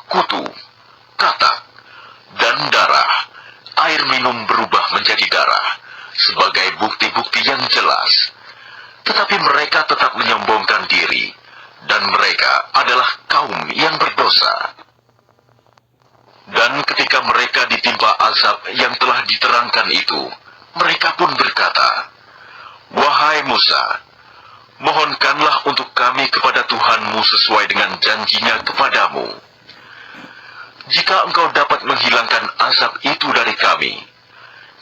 kutu, katak, dan darah. Air minum berubah menjadi darah, sebagai bukti-bukti yang jelas. Tetapi mereka tetap menyombongkan diri, dan mereka adalah kaum yang berdosa. Dan ketika mereka ditimpa azab yang telah diterangkan itu, mereka pun berkata, "Wahai Musa, mohonkanlah untuk kami kepada Tuhanmu sesuai dengan janjinya kepadamu. Jika engkau dapat menghilangkan azab itu dari kami,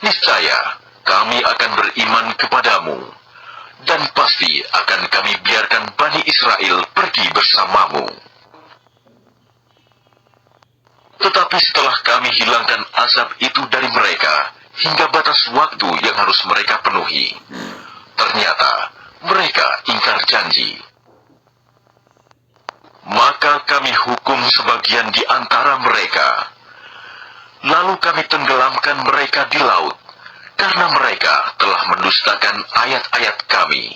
niscaya kami akan beriman kepadamu, dan pasti akan kami biarkan Bani Israel pergi bersamamu." Tetapi setelah kami hilangkan azab itu dari mereka, hingga batas waktu yang harus mereka penuhi, ternyata mereka ingkar janji. Maka kami hukum sebagian di antara mereka. Lalu kami tenggelamkan mereka di laut, karena mereka telah mendustakan ayat-ayat kami,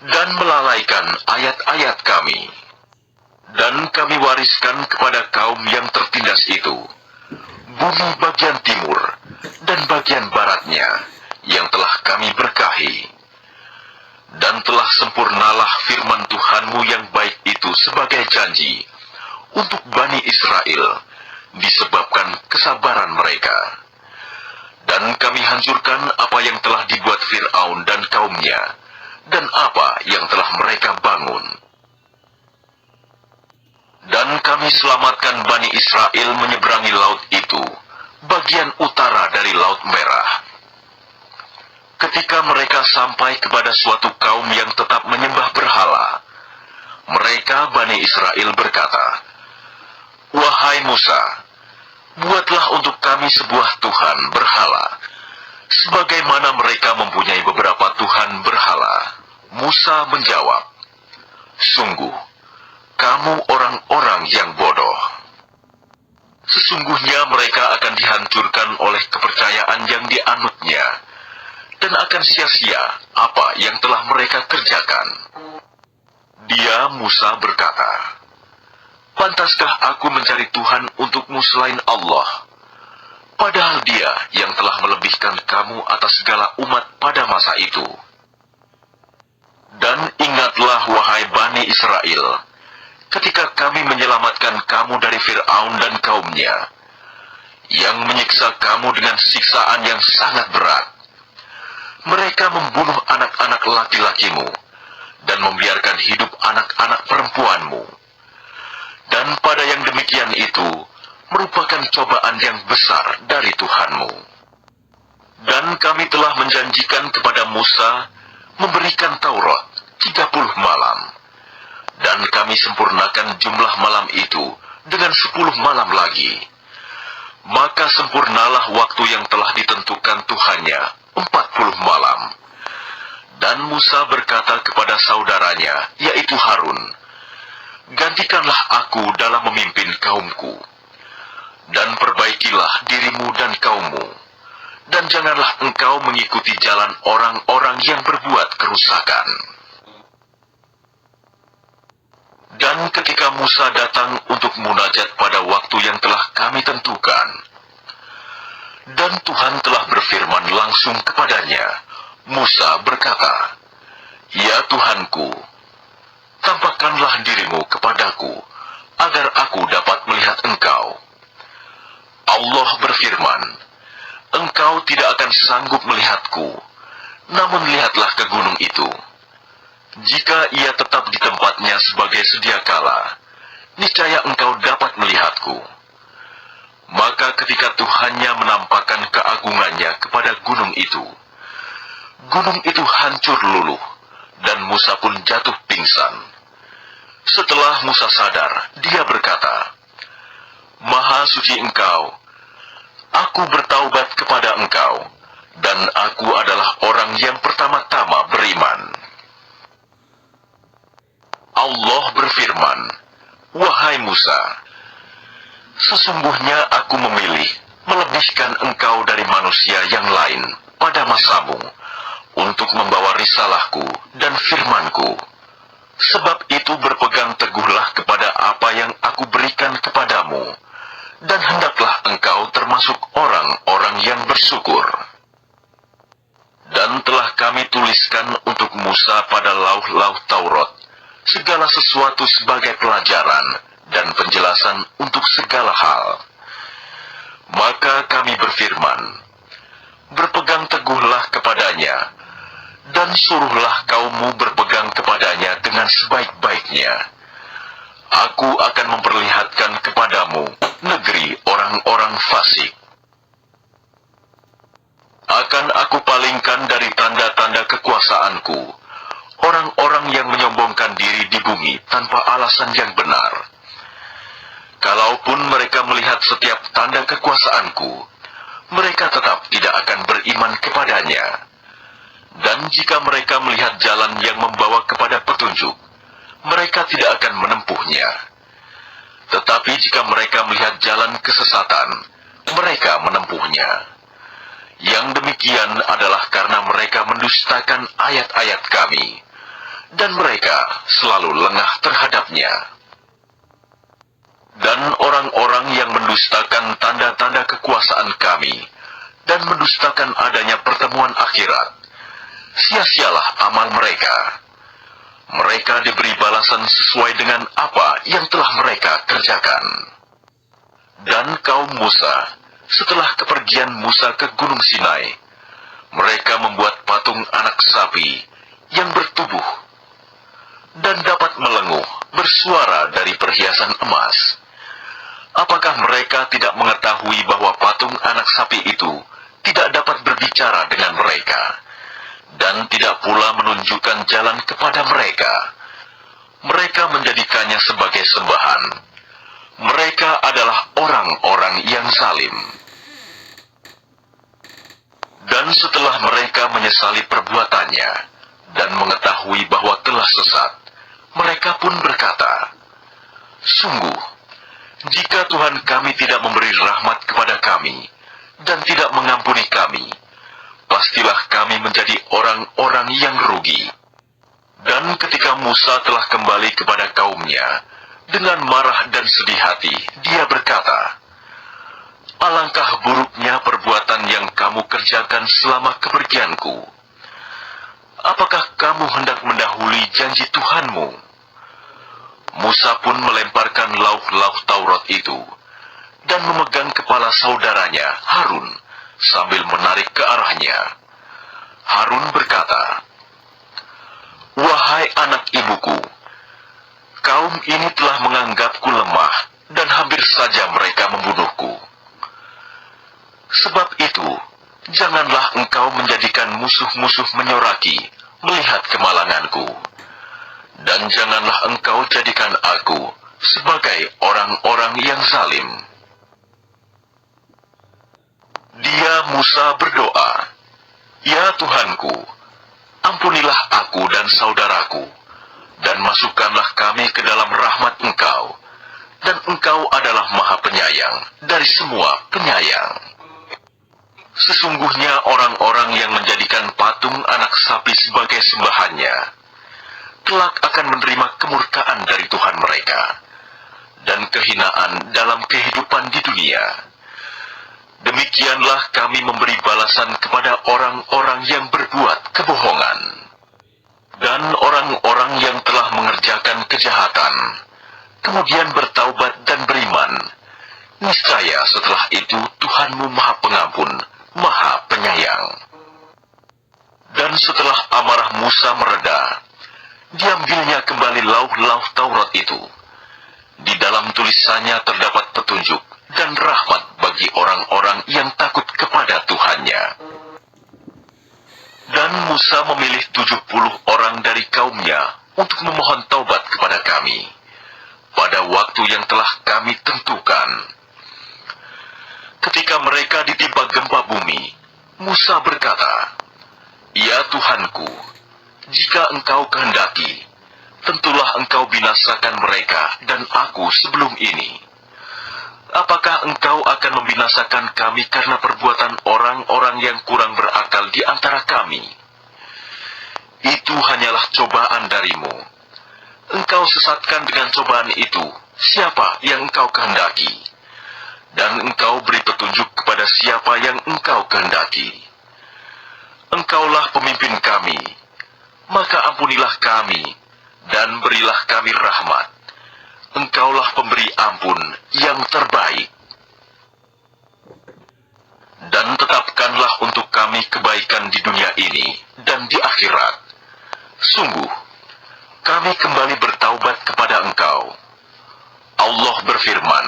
dan melalaikan ayat-ayat kami. Dan kami wariskan kepada kaum yang tertindas itu, bumi bagian timur dan bagian baratnya, yang telah kami berkahi. Dan telah sempurnalah firman Tuhanmu yang baik itu sebagai janji untuk Bani Israel, disebabkan kesabaran mereka. Dan kami hancurkan apa yang telah dibuat Fir'aun dan kaumnya, dan apa yang telah mereka bangun. Dan kami selamatkan Bani Israel menyeberangi laut itu, bagian utara dari Laut Merah. Ketika mereka sampai kepada suatu kaum yang tetap menyembah berhala, mereka Bani Israel berkata, "Wahai Musa, buatlah untuk kami sebuah Tuhan berhala, sebagaimana mereka mempunyai beberapa Tuhan berhala." Musa menjawab, "Sungguh, kamu orang-orang yang bodoh. Sesungguhnya mereka akan dihancurkan oleh kepercayaan yang dianutnya, dan akan sia-sia apa yang telah mereka kerjakan." Dia Musa berkata, "Pantaskah aku mencari Tuhan untukmu selain Allah? Padahal Dia yang telah melebihkan kamu atas segala umat pada masa itu. Dan ingatlah wahai Bani Israel, ketika kami menyelamatkan kamu dari Fir'aun dan kaumnya, yang menyiksa kamu dengan siksaan yang sangat berat. Mereka membunuh anak-anak laki-lakimu, dan membiarkan hidup anak-anak perempuanmu. Dan pada yang demikian itu, merupakan cobaan yang besar dari Tuhanmu. Dan kami telah menjanjikan kepada Musa, memberikan Taurat 30 malam. Dan kami sempurnakan jumlah malam itu dengan 10 malam lagi. Maka sempurnalah waktu yang telah ditentukan Tuhannya, 40 malam. Dan Musa berkata kepada saudaranya, yaitu Harun, "Gantikanlah aku dalam memimpin kaumku, dan perbaikilah dirimu dan kaummu, dan janganlah engkau mengikuti jalan orang-orang yang berbuat kerusakan." Dan ketika Musa datang untuk munajat pada waktu yang telah kami tentukan, dan Tuhan telah berfirman langsung kepadanya, Musa berkata, "Ya Tuhanku, tampakkanlah dirimu kepadaku, agar aku dapat melihat engkau." Allah berfirman, "Engkau tidak akan sanggup melihatku, namun lihatlah ke gunung itu. Jika ia tetap di tempatnya sebagai sedia kala, niscaya engkau dapat melihatku." Maka ketika Tuhannya menampakkan keagungannya kepada gunung itu hancur luluh, dan Musa pun jatuh pingsan. Setelah Musa sadar, dia berkata, "Maha suci engkau, aku bertaubat kepada engkau, dan aku adalah orang yang pertama-tama beriman." Allah berfirman, "Wahai Musa, sesungguhnya aku memilih melebihkan engkau dari manusia yang lain pada masamu, untuk membawa risalahku dan firmanku. Sebab itu berpegang teguhlah kepada apa yang aku berikan kepadamu, dan hendaklah engkau termasuk orang-orang yang bersyukur. Dan telah kami tuliskan untuk Musa pada lauh-lauh Taurat segala sesuatu sebagai pelajaran dan penjelasan untuk segala hal. Maka kami berfirman, berpegang teguhlah kepadanya, dan suruhlah kaummu berpegang kepadanya dengan sebaik-baiknya. Aku akan memperlihatkan kepadamu negeri orang-orang fasik. Akan aku palingkan dari tanda-tanda kekuasaanku orang-orang yang menyombongkan diri di bumi tanpa alasan yang benar. Kalaupun mereka melihat setiap tanda kekuasaanku, mereka tetap tidak akan beriman kepadanya. Dan jika mereka melihat jalan yang membawa kepada petunjuk, mereka tidak akan menempuhnya. Tetapi jika mereka melihat jalan kesesatan, mereka menempuhnya. Yang demikian adalah karena mereka mendustakan ayat-ayat kami, dan mereka selalu lengah terhadapnya. Dan orang-orang yang mendustakan tanda-tanda kekuasaan kami, dan mendustakan adanya pertemuan akhirat, sia-sialah amal mereka. Mereka diberi balasan sesuai dengan apa yang telah mereka kerjakan. Dan kaum Musa, setelah kepergian Musa ke Gunung Sinai, mereka membuat patung anak sapi yang bertubuh dan dapat melenguh bersuara dari perhiasan emas. Apakah mereka tidak mengetahui bahwa patung anak sapi itu tidak dapat berbicara dengan mereka, dan tidak pula menunjukkan jalan kepada mereka? Mereka menjadikannya sebagai sembahan. Mereka adalah orang-orang yang zalim. Dan setelah mereka menyesali perbuatannya dan mengetahui bahwa telah sesat, mereka pun berkata, sungguh, jika Tuhan kami tidak memberi rahmat kepada kami dan tidak mengampuni kami, pastilah kami menjadi orang-orang yang rugi. Dan ketika Musa telah kembali kepada kaumnya, dengan marah dan sedih hati, dia berkata, alangkah buruknya perbuatan yang kamu kerjakan selama kepergianku. Apakah kamu hendak mendahului janji Tuhanmu? Musa pun melemparkan lauh-lauh Taurat itu, dan memegang kepala saudaranya, Harun, sambil menarik ke arahnya. Harun berkata, wahai anak ibuku, kaum ini telah menganggapku lemah, dan hampir saja mereka membunuhku. Sebab itu, janganlah engkau menjadikan musuh-musuh menyoraki melihat kemalanganku, dan janganlah engkau jadikan aku sebagai orang-orang yang zalim. Dia Musa berdoa, ya Tuhanku, ampunilah aku dan saudaraku, dan masukkanlah kami ke dalam rahmat Engkau, dan Engkau adalah Maha Penyayang dari semua penyayang. Sesungguhnya orang-orang yang menjadikan patung anak sapi sebagai sembahannya, kelak akan menerima kemurkaan dari Tuhan mereka, dan kehinaan dalam kehidupan di dunia. Demikianlah kami memberi balasan kepada orang-orang yang berbuat kebohongan. Dan orang-orang yang telah mengerjakan kejahatan, kemudian bertaubat dan beriman, niscaya setelah itu Tuhanmu Maha Pengampun, Maha Penyayang. Dan setelah amarah Musa mereda, diambilnya kembali lauh-lauh Taurat itu. Di dalam tulisannya terdapat petunjuk dan rahmat bagi orang-orang yang takut kepada Tuhannya. Dan Musa memilih 70 orang dari kaumnya untuk memohon taubat kepada kami pada waktu yang telah kami tentukan. Ketika mereka ditimpa gempa bumi, Musa berkata, ya Tuhanku, jika Engkau kehendaki, tentulah Engkau binasakan mereka dan aku sebelum ini. Apakah Engkau akan membinasakan kami karena perbuatan orang-orang yang kurang berakal di antara kami? itu hanyalah cobaan darimu. Engkau sesatkan dengan cobaan itu siapa yang engkau kehendaki, dan engkau beri petunjuk kepada siapa yang engkau kehendaki. Engkaulah pemimpin kami, maka ampunilah kami, dan berilah kami rahmat. Engkaulah pemberi ampun yang terbaik. Dan tetapkanlah untuk kami kebaikan di dunia ini dan di akhirat. Sungguh, kami kembali bertaubat kepada Engkau. Allah berfirman,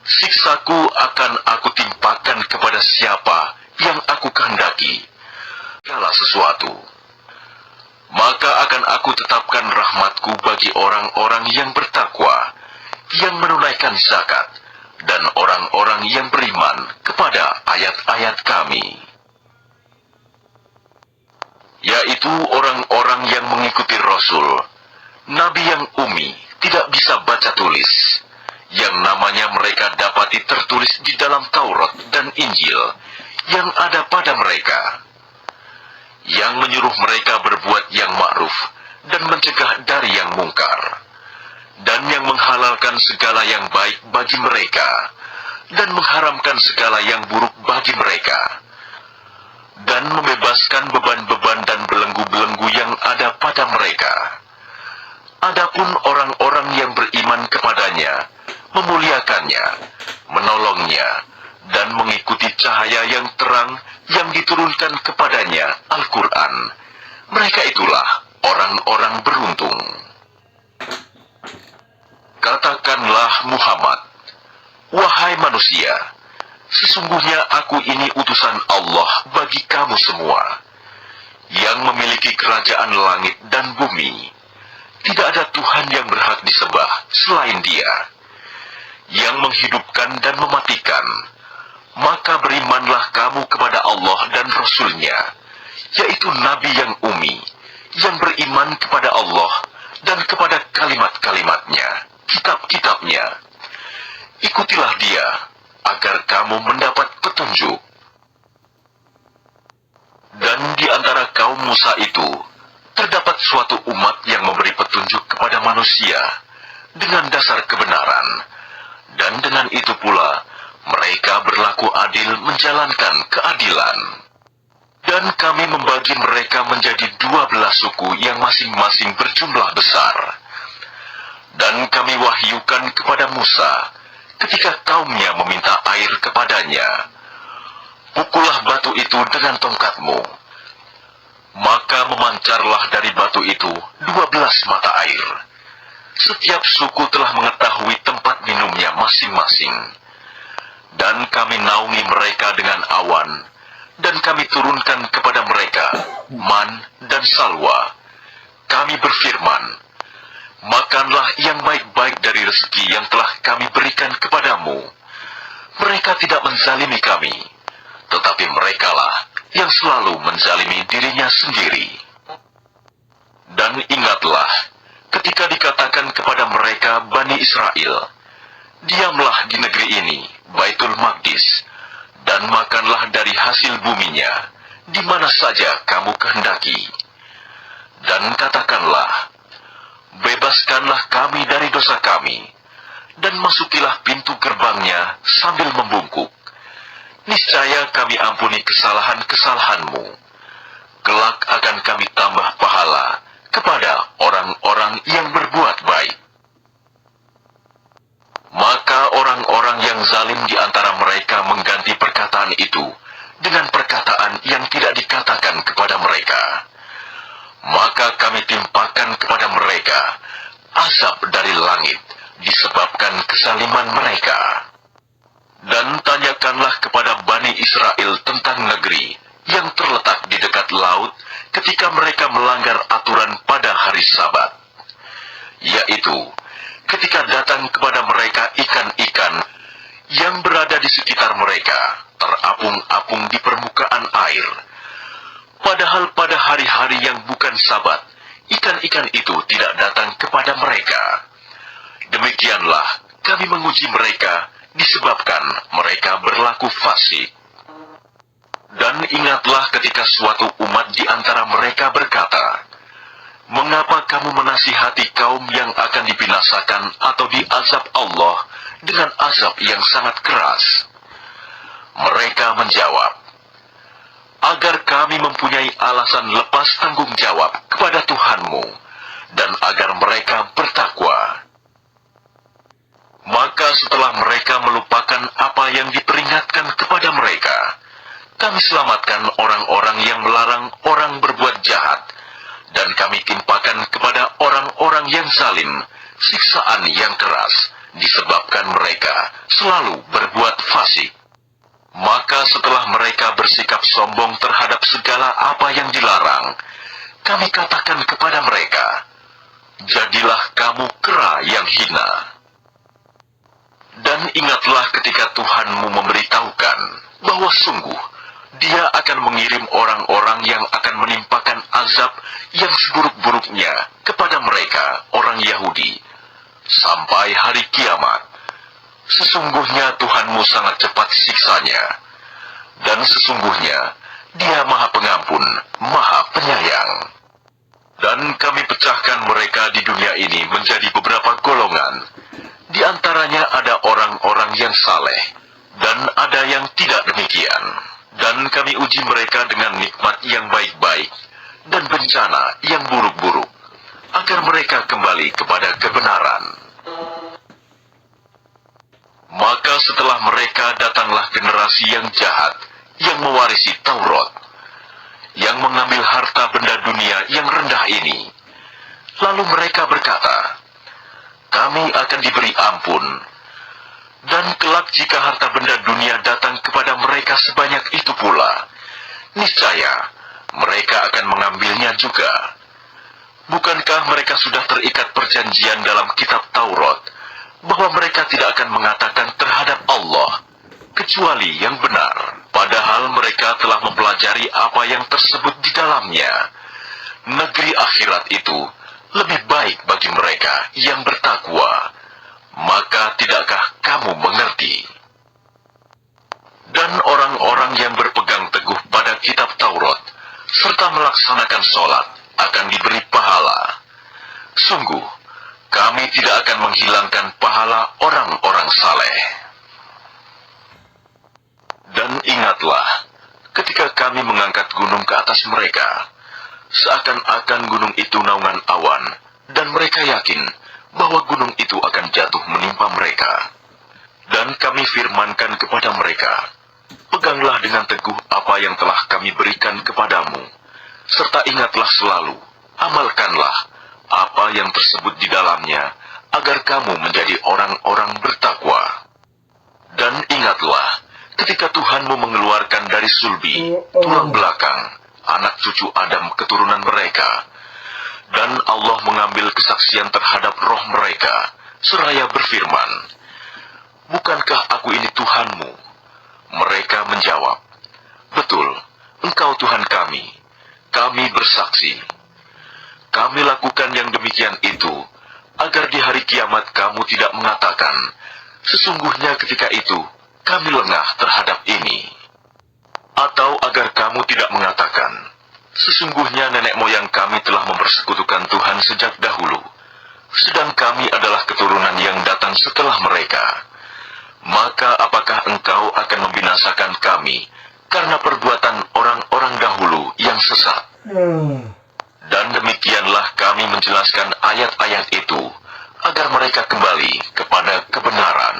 siksaku akan aku timpakan kepada siapa yang aku kehendaki, segala sesuatu. Maka akan aku tetapkan rahmatku bagi orang-orang yang bertakwa, yang menunaikan zakat, dan orang-orang yang beriman kepada ayat-ayat kami, yaitu orang-orang yang mengikuti Rasul, Nabi yang ummi, tidak bisa baca tulis, yang namanya mereka dapati tertulis di dalam Taurat dan Injil yang ada pada mereka, yang menyuruh mereka berbuat yang ma'ruf dan mencegah dari yang mungkar, dan yang menghalalkan segala yang baik bagi mereka, dan mengharamkan segala yang buruk bagi mereka, dan membebaskan beban-beban dan belenggu-belenggu yang ada pada mereka. Adapun orang-orang yang beriman kepadanya, memuliakannya, menolongnya, dan mengikuti cahaya yang terang yang diturunkan kepadanya, Al-Quran, mereka itulah orang-orang beruntung. Katakanlah Muhammad, wahai manusia, sesungguhnya aku ini utusan Allah bagi kamu semua, yang memiliki kerajaan langit dan bumi. Tidak ada Tuhan yang berhak disembah selain Dia, yang menghidupkan dan mematikan. Maka berimanlah kamu kepada Allah dan Rasul-Nya, yaitu Nabi yang ummi, yang beriman kepada Allah dan kepada kalimat-kalimatnya, kitab-kitabnya. Ikutilah Dia, agar kamu mendapat petunjuk. Dan di antara kaum Musa itu, terdapat suatu umat yang memberi petunjuk kepada manusia dengan dasar kebenaran, dan dengan itu pula mereka berlaku adil menjalankan keadilan. Dan kami membagi mereka menjadi 12 suku yang masing-masing berjumlah besar. Dan kami wahyukan kepada Musa ketika kaumnya meminta air kepadanya, pukullah batu itu dengan tongkatmu. Maka memancarlah dari batu itu 12 mata air. Setiap suku telah mengetahui tempat minumnya masing-masing. Dan kami naungi mereka dengan awan, dan kami turunkan kepada mereka man dan salwa. Kami berfirman, makanlah yang baik-baik dari rezeki yang telah kami berikan kepadamu. Mereka tidak menzalimi kami, tetapi merekalah yang selalu menzalimi dirinya sendiri. Dan ingatlah, ketika dikatakan kepada mereka Bani Israel, diamlah di negeri ini, Baitul Maqdis, dan makanlah dari hasil buminya, di mana saja kamu kehendaki. Dan katakanlah, bebaskanlah kami dari dosa kami, dan masukilah pintu gerbangnya sambil membungkuk. Niscaya kami ampuni kesalahan-kesalahanmu. Kelak akan kami tambah pahala kepada orang-orang yang berbuat baik. Maka orang-orang yang zalim di antara mereka mengganti perkataan itu dengan perkataan yang tidak dikatakan kepada mereka. Maka kami timpakan kepada mereka azab dari langit disebabkan kezaliman mereka. Dan tanyakanlah kepada Bani Israel tentang negeri yang terletak di dekat laut ketika mereka melanggar aturan pada hari Sabat, yaitu ketika datang kepada mereka ikan-ikan yang berada di sekitar mereka, terapung-apung di permukaan air. Padahal pada hari-hari yang bukan Sabat, ikan-ikan itu tidak datang kepada mereka. Demikianlah kami menguji mereka disebabkan mereka berlaku fasik. Dan ingatlah ketika suatu umat di antara mereka berkata, Mengapa kamu menasihati kaum yang akan dibinasakan atau diazab Allah dengan azab yang sangat keras? Mereka menjawab, agar kami mempunyai alasan lepas tanggung jawab kepada Tuhanmu, dan agar mereka bertakwa. Maka setelah mereka melupakan apa yang diperingatkan kepada mereka, kami selamatkan orang-orang yang melarang orang berbuat jahat, dan kami timpakan kepada orang-orang yang zalim siksaan yang keras, disebabkan mereka selalu berbuat fasik. Maka setelah mereka bersikap sombong terhadap segala apa yang dilarang, kami katakan kepada mereka, jadilah kamu kera yang hina. Dan ingatlah ketika Tuhanmu memberitahukan bahwa sungguh Dia akan mengirim orang-orang yang akan menimpakan azab yang seburuk-buruknya kepada mereka, orang Yahudi, sampai hari kiamat. Sesungguhnya Tuhanmu sangat cepat siksanya, dan sesungguhnya Dia Maha Pengampun, Maha Penyayang. Dan kami pecahkan mereka di dunia ini menjadi beberapa golongan. Di antaranya ada orang-orang yang saleh, dan ada yang tidak demikian. Dan kami uji mereka dengan nikmat yang baik-baik, dan bencana yang buruk-buruk, agar mereka kembali kepada kebenaran. Maka setelah mereka datanglah generasi yang jahat, yang mewarisi Taurat, yang mengambil harta benda dunia yang rendah ini. Lalu mereka berkata, kami akan diberi ampun, dan kelak jika harta benda dunia datang kepada mereka sebanyak itu pula, niscaya mereka akan mengambilnya juga. Bukankah mereka sudah terikat perjanjian dalam kitab Taurat, bahwa mereka tidak akan mengatakan terhadap Allah kecuali yang benar, padahal mereka telah mempelajari apa yang tersebut di dalamnya. Negeri akhirat itu lebih baik bagi mereka yang bertakwa. Maka tidakkah kamu mengerti? Dan orang-orang yang berpegang teguh pada kitab Taurat serta melaksanakan sholat akan diberi pahala. Sungguh, kami tidak akan menghilangkan pahala orang-orang saleh. Dan ingatlah, ketika kami mengangkat gunung ke atas mereka, seakan-akan gunung itu naungan awan, dan mereka yakin bahwa gunung itu akan jatuh menimpa mereka. Dan kami firmankan kepada mereka, peganglah dengan teguh apa yang telah kami berikan kepadamu, serta ingatlah selalu, amalkanlah apa yang tersebut di dalamnya, agar kamu menjadi orang-orang bertakwa. Dan ingatlah, ketika Tuhanmu mengeluarkan dari sulbi, tulang belakang, anak cucu Adam keturunan mereka, dan Allah mengambil kesaksian terhadap roh mereka, seraya berfirman, bukankah aku ini Tuhanmu? Mereka menjawab, betul, Engkau Tuhan kami bersaksi. Kami lakukan yang demikian itu, agar di hari kiamat kamu tidak mengatakan, sesungguhnya ketika itu kami lengah terhadap ini. Atau agar kamu tidak mengatakan, sesungguhnya nenek moyang kami telah mempersekutukan Tuhan sejak dahulu, sedang kami adalah keturunan yang datang setelah mereka. Maka apakah engkau akan membinasakan kami karena perbuatan orang-orang dahulu yang sesat? Dan demikianlah kami menjelaskan ayat-ayat itu, agar mereka kembali kepada kebenaran.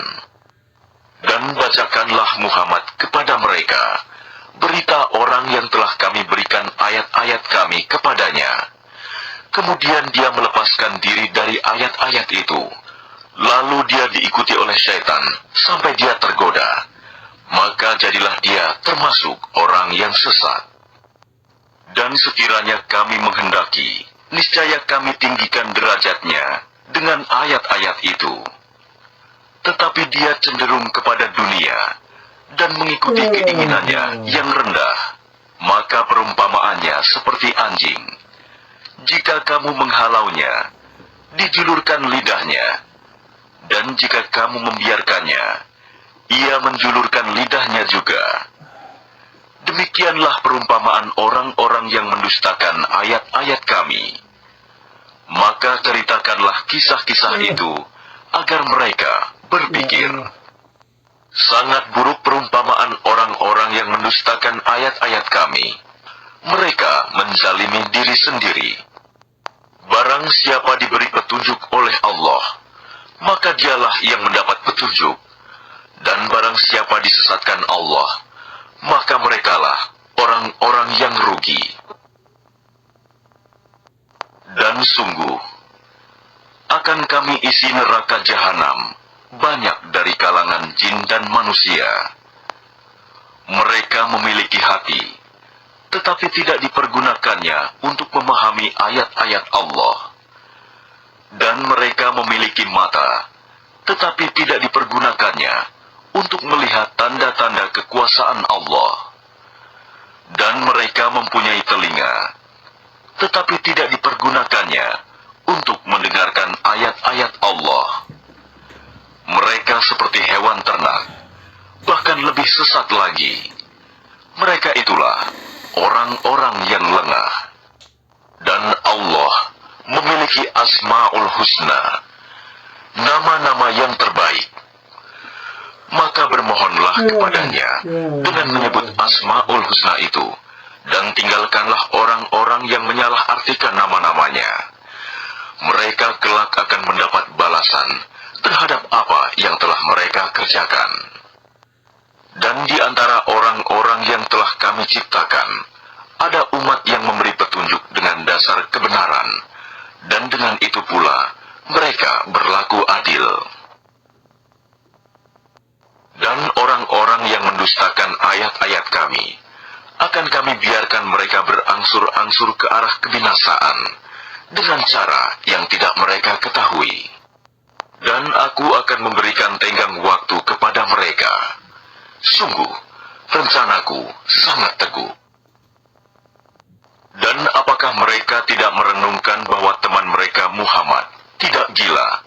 Dan bacakanlah Muhammad kepada mereka berita orang yang telah kami berikan ayat-ayat kami kepadanya. Kemudian dia melepaskan diri dari ayat-ayat itu. Lalu dia diikuti oleh syaitan sampai dia tergoda. Maka jadilah dia termasuk orang yang sesat. Dan sekiranya kami menghendaki, niscaya kami tinggikan derajatnya dengan ayat-ayat itu. Tetapi dia cenderung kepada dunia dan mengikuti keinginannya yang rendah. Maka perumpamaannya seperti anjing. Jika kamu menghalaunya, dijulurkan lidahnya. Dan jika kamu membiarkannya, ia menjulurkan lidahnya juga. Demikianlah perumpamaan orang-orang yang mendustakan ayat-ayat kami. Maka ceritakanlah kisah-kisah itu agar mereka berpikir. Sangat buruk perumpamaan orang-orang yang mendustakan ayat-ayat kami. Mereka menzalimi diri sendiri. Barang siapa diberi petunjuk oleh Allah, maka dialah yang mendapat petunjuk. Dan barang siapa disesatkan Allah, maka merekalah orang-orang yang rugi. Dan sungguh, akan kami isi neraka jahanam banyak dari kalangan jin dan manusia. Mereka memiliki hati, tetapi tidak dipergunakannya untuk memahami ayat-ayat Allah. Dan mereka memiliki mata, tetapi tidak dipergunakannya untuk melihat tanda-tanda kekuasaan Allah. Dan mereka mempunyai telinga, tetapi tidak dipergunakannya untuk mendengarkan ayat-ayat Allah. Mereka seperti hewan ternak, bahkan lebih sesat lagi. Mereka itulah orang-orang yang lengah. Dan Allah memiliki Asmaul Husna, nama-nama yang terbaik. Maka bermohonlah kepadanya dengan menyebut Asmaul Husna itu, dan tinggalkanlah orang-orang yang menyalahartikan nama-namanya. Mereka kelak akan mendapat balasan terhadap apa yang telah mereka kerjakan. Dan di antara orang-orang yang telah kami ciptakan, ada umat yang memberi petunjuk dengan dasar kebenaran, dan dengan itu pula mereka berlaku adil. Dan orang-orang yang mendustakan ayat-ayat kami, akan kami biarkan mereka berangsur-angsur ke arah kebinasaan, dengan cara yang tidak mereka ketahui. Dan aku akan memberikan tenggang waktu kepada mereka. Sungguh, rencanaku sangat teguh. Dan apakah mereka tidak merenungkan bahwa teman mereka Muhammad tidak gila?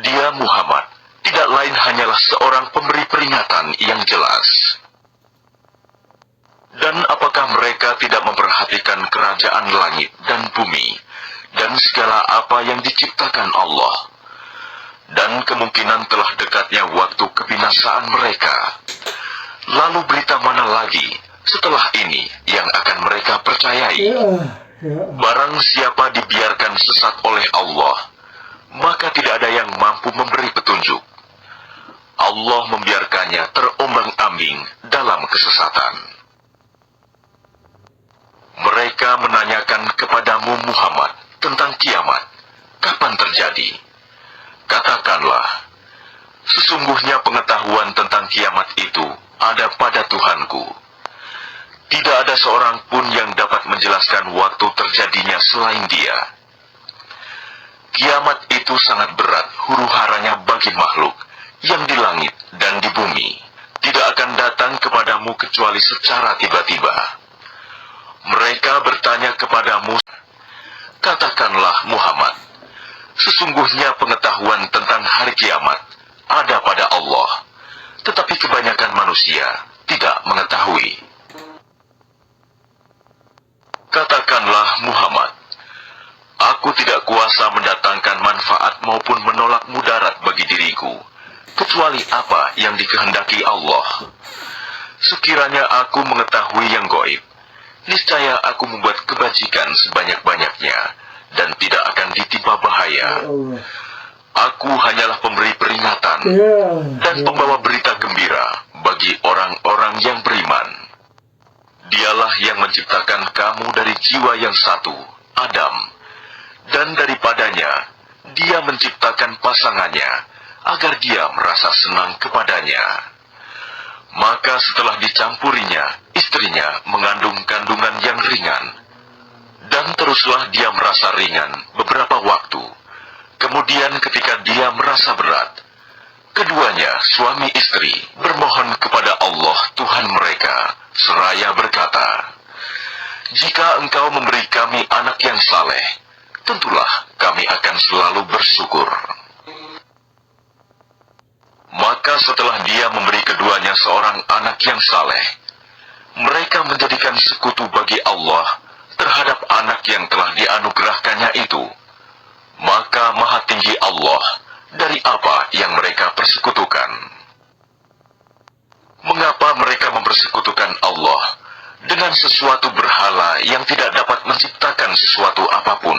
Dia Muhammad tidak lain hanyalah seorang pemberi peringatan yang jelas. Dan apakah mereka tidak memperhatikan kerajaan langit dan bumi, dan segala apa yang diciptakan Allah? Dan kemungkinan telah dekatnya waktu kebinasaan mereka. Lalu berita mana lagi setelah ini yang akan mereka percayai? Barang siapa dibiarkan sesat oleh Allah, maka tidak ada yang mampu memberi petunjuk. Allah membiarkannya terombang-ambing dalam kesesatan. Mereka menanyakan kepadamu Muhammad tentang kiamat, kapan terjadi? Katakanlah, sesungguhnya pengetahuan tentang kiamat itu ada pada Tuhanku. Tidak ada seorang pun yang dapat menjelaskan waktu terjadinya selain Dia. Kiamat itu sangat berat huru-haranya bagi makhluk yang di langit dan di bumi. Tidak akan datang kepadamu kecuali secara tiba-tiba. Mereka bertanya kepadamu, katakanlah Muhammad, sesungguhnya pengetahuan tentang hari kiamat ada pada Allah, tetapi kebanyakan manusia tidak mengetahui. Katakanlah Muhammad, aku tidak kuasa mendatangkan manfaat maupun menolak mudarat bagi diriku, kecuali apa yang dikehendaki Allah. Sekiranya aku mengetahui yang gaib, niscaya aku membuat kebajikan sebanyak-banyaknya, dan tidak akan ditimpa bahaya. Aku hanyalah pemberi peringatan dan pembawa berita gembira bagi orang-orang yang beriman. Dialah yang menciptakan kamu dari jiwa yang satu, Adam, dan daripadanya Dia menciptakan pasangannya agar dia merasa senang kepadanya. Maka setelah dicampurinya, istrinya mengandung kandungan yang ringan. Dan teruslah dia merasa ringan beberapa waktu. Kemudian ketika dia merasa berat, keduanya suami istri bermohon kepada Allah Tuhan mereka, seraya berkata, jika Engkau memberi kami anak yang saleh, tentulah kami akan selalu bersyukur. Maka setelah dia memberi keduanya seorang anak yang saleh, mereka menjadikan sekutu bagi Allah terhadap anak yang telah dianugerahkannya itu. Maka Maha Tinggi Allah dari apa yang mereka persekutukan. Mengapa mereka mempersekutukan Allah dengan sesuatu berhala yang tidak dapat menciptakan sesuatu apapun,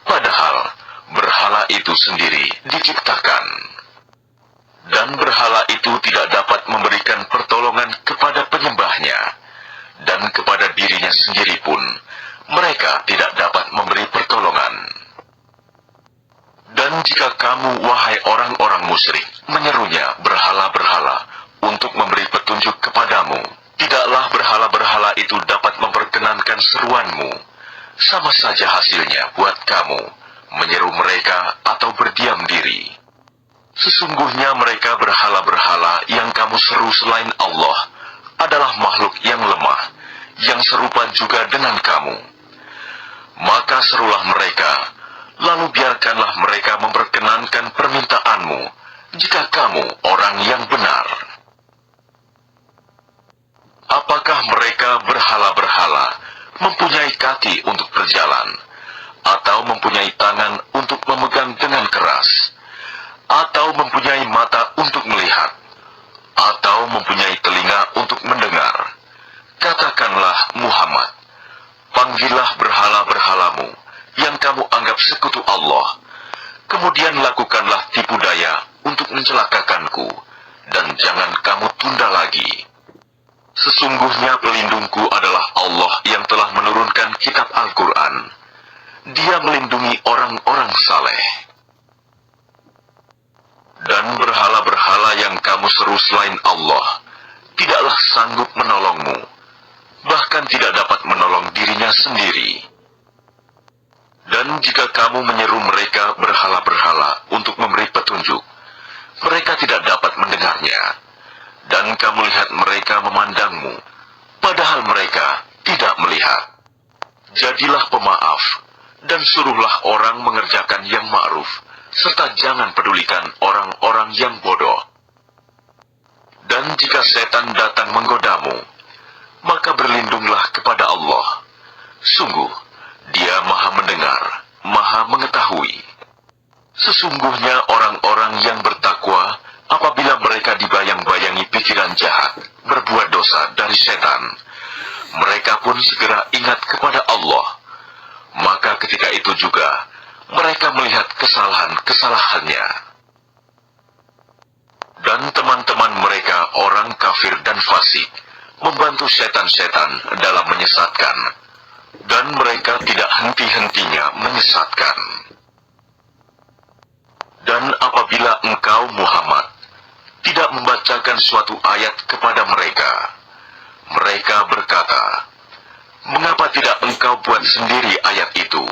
padahal berhala itu sendiri diciptakan? Dan berhala itu tidak dapat memberikan pertolongan kepada penyembahnya, dan kepada dirinya sendiri pun mereka tidak dapat memberi pertolongan. Dan jika kamu, wahai orang-orang musyrik, menyerunya berhala-berhala untuk memberi petunjuk kepadamu, tidaklah berhala-berhala itu dapat memperkenankan seruanmu. Sama saja hasilnya buat kamu menyeru mereka atau berdiam diri. Sesungguhnya mereka berhala-berhala yang kamu seru selain Allah adalah makhluk yang lemah, yang serupa juga dengan kamu. Maka serulah mereka, lalu biarkanlah mereka memperkenankan permintaanmu, jika kamu orang yang benar. Apakah mereka berhala-berhala mempunyai kaki untuk berjalan, atau mempunyai tangan untuk memegang dengan keras, atau mempunyai mata untuk melihat, atau mempunyai telinga untuk mendengar? Katakanlah, Muhammad, panggillah berhala-berhalamu yang kamu anggap sekutu Allah, kemudian lakukanlah tipu daya untuk mencelakakanku, dan jangan kamu tunda lagi. Sesungguhnya pelindungku adalah Allah yang telah menurunkan kitab Al-Quran. Dia melindungi orang-orang saleh. Dan berhala-berhala yang kamu seru selain Allah tidaklah sanggup menolongmu, bahkan tidak dapat menolong dirinya sendiri. Dan jika kamu menyeru mereka berhala-berhala untuk memberi petunjuk, mereka tidak dapat mendengarnya. Dan kamu lihat mereka memandangmu, padahal mereka tidak melihat. Jadilah pemaaf, dan suruhlah orang mengerjakan yang ma'ruf, serta jangan pedulikan orang-orang yang bodoh. Dan jika setan datang menggodamu, maka berlindunglah kepada Allah. Sungguh, Dia Maha Mendengar, Maha Mengetahui. Sesungguhnya orang-orang yang bertakwa, apabila mereka dibayang-bayangi pikiran jahat, berbuat dosa dari setan, mereka pun segera ingat kepada Allah. Maka ketika itu juga mereka melihat kesalahan-kesalahannya. Dan teman-teman mereka, orang kafir dan fasik, membantu setan-setan dalam menyesatkan, dan mereka tidak henti-hentinya menyesatkan. Dan apabila engkau, Muhammad, tidak membacakan suatu ayat kepada mereka, mereka berkata, "Mengapa tidak engkau buat sendiri ayat itu?"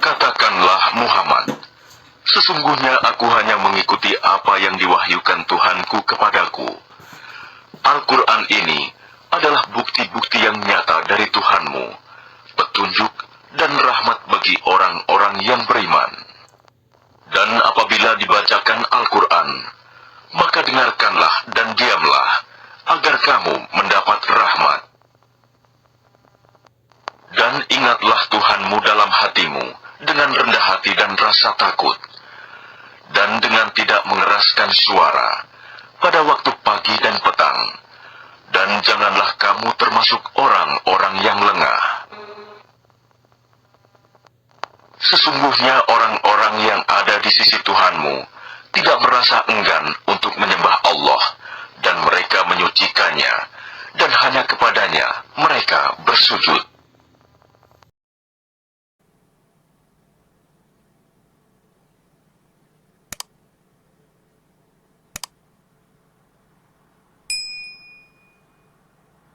Katakanlah, Muhammad, sesungguhnya aku hanya mengikuti apa yang diwahyukan Tuhanku kepadaku. Al-Quran ini adalah bukti-bukti yang nyata dari Tuhanmu, petunjuk dan rahmat bagi orang-orang yang beriman. Dan apabila dibacakan Al-Quran, maka dengarkanlah dan diamlah, agar kamu mendapat rahmat. Dan ingatlah Tuhanmu dalam hatimu, dengan rendah hati dan rasa takut, dan dengan tidak mengeraskan suara pada waktu pagi dan petang, dan janganlah kamu termasuk orang-orang yang lengah. Sesungguhnya orang-orang yang ada di sisi Tuhanmu tidak merasa enggan untuk menyembah Allah, dan mereka menyucikannya, dan hanya kepadanya mereka bersujud.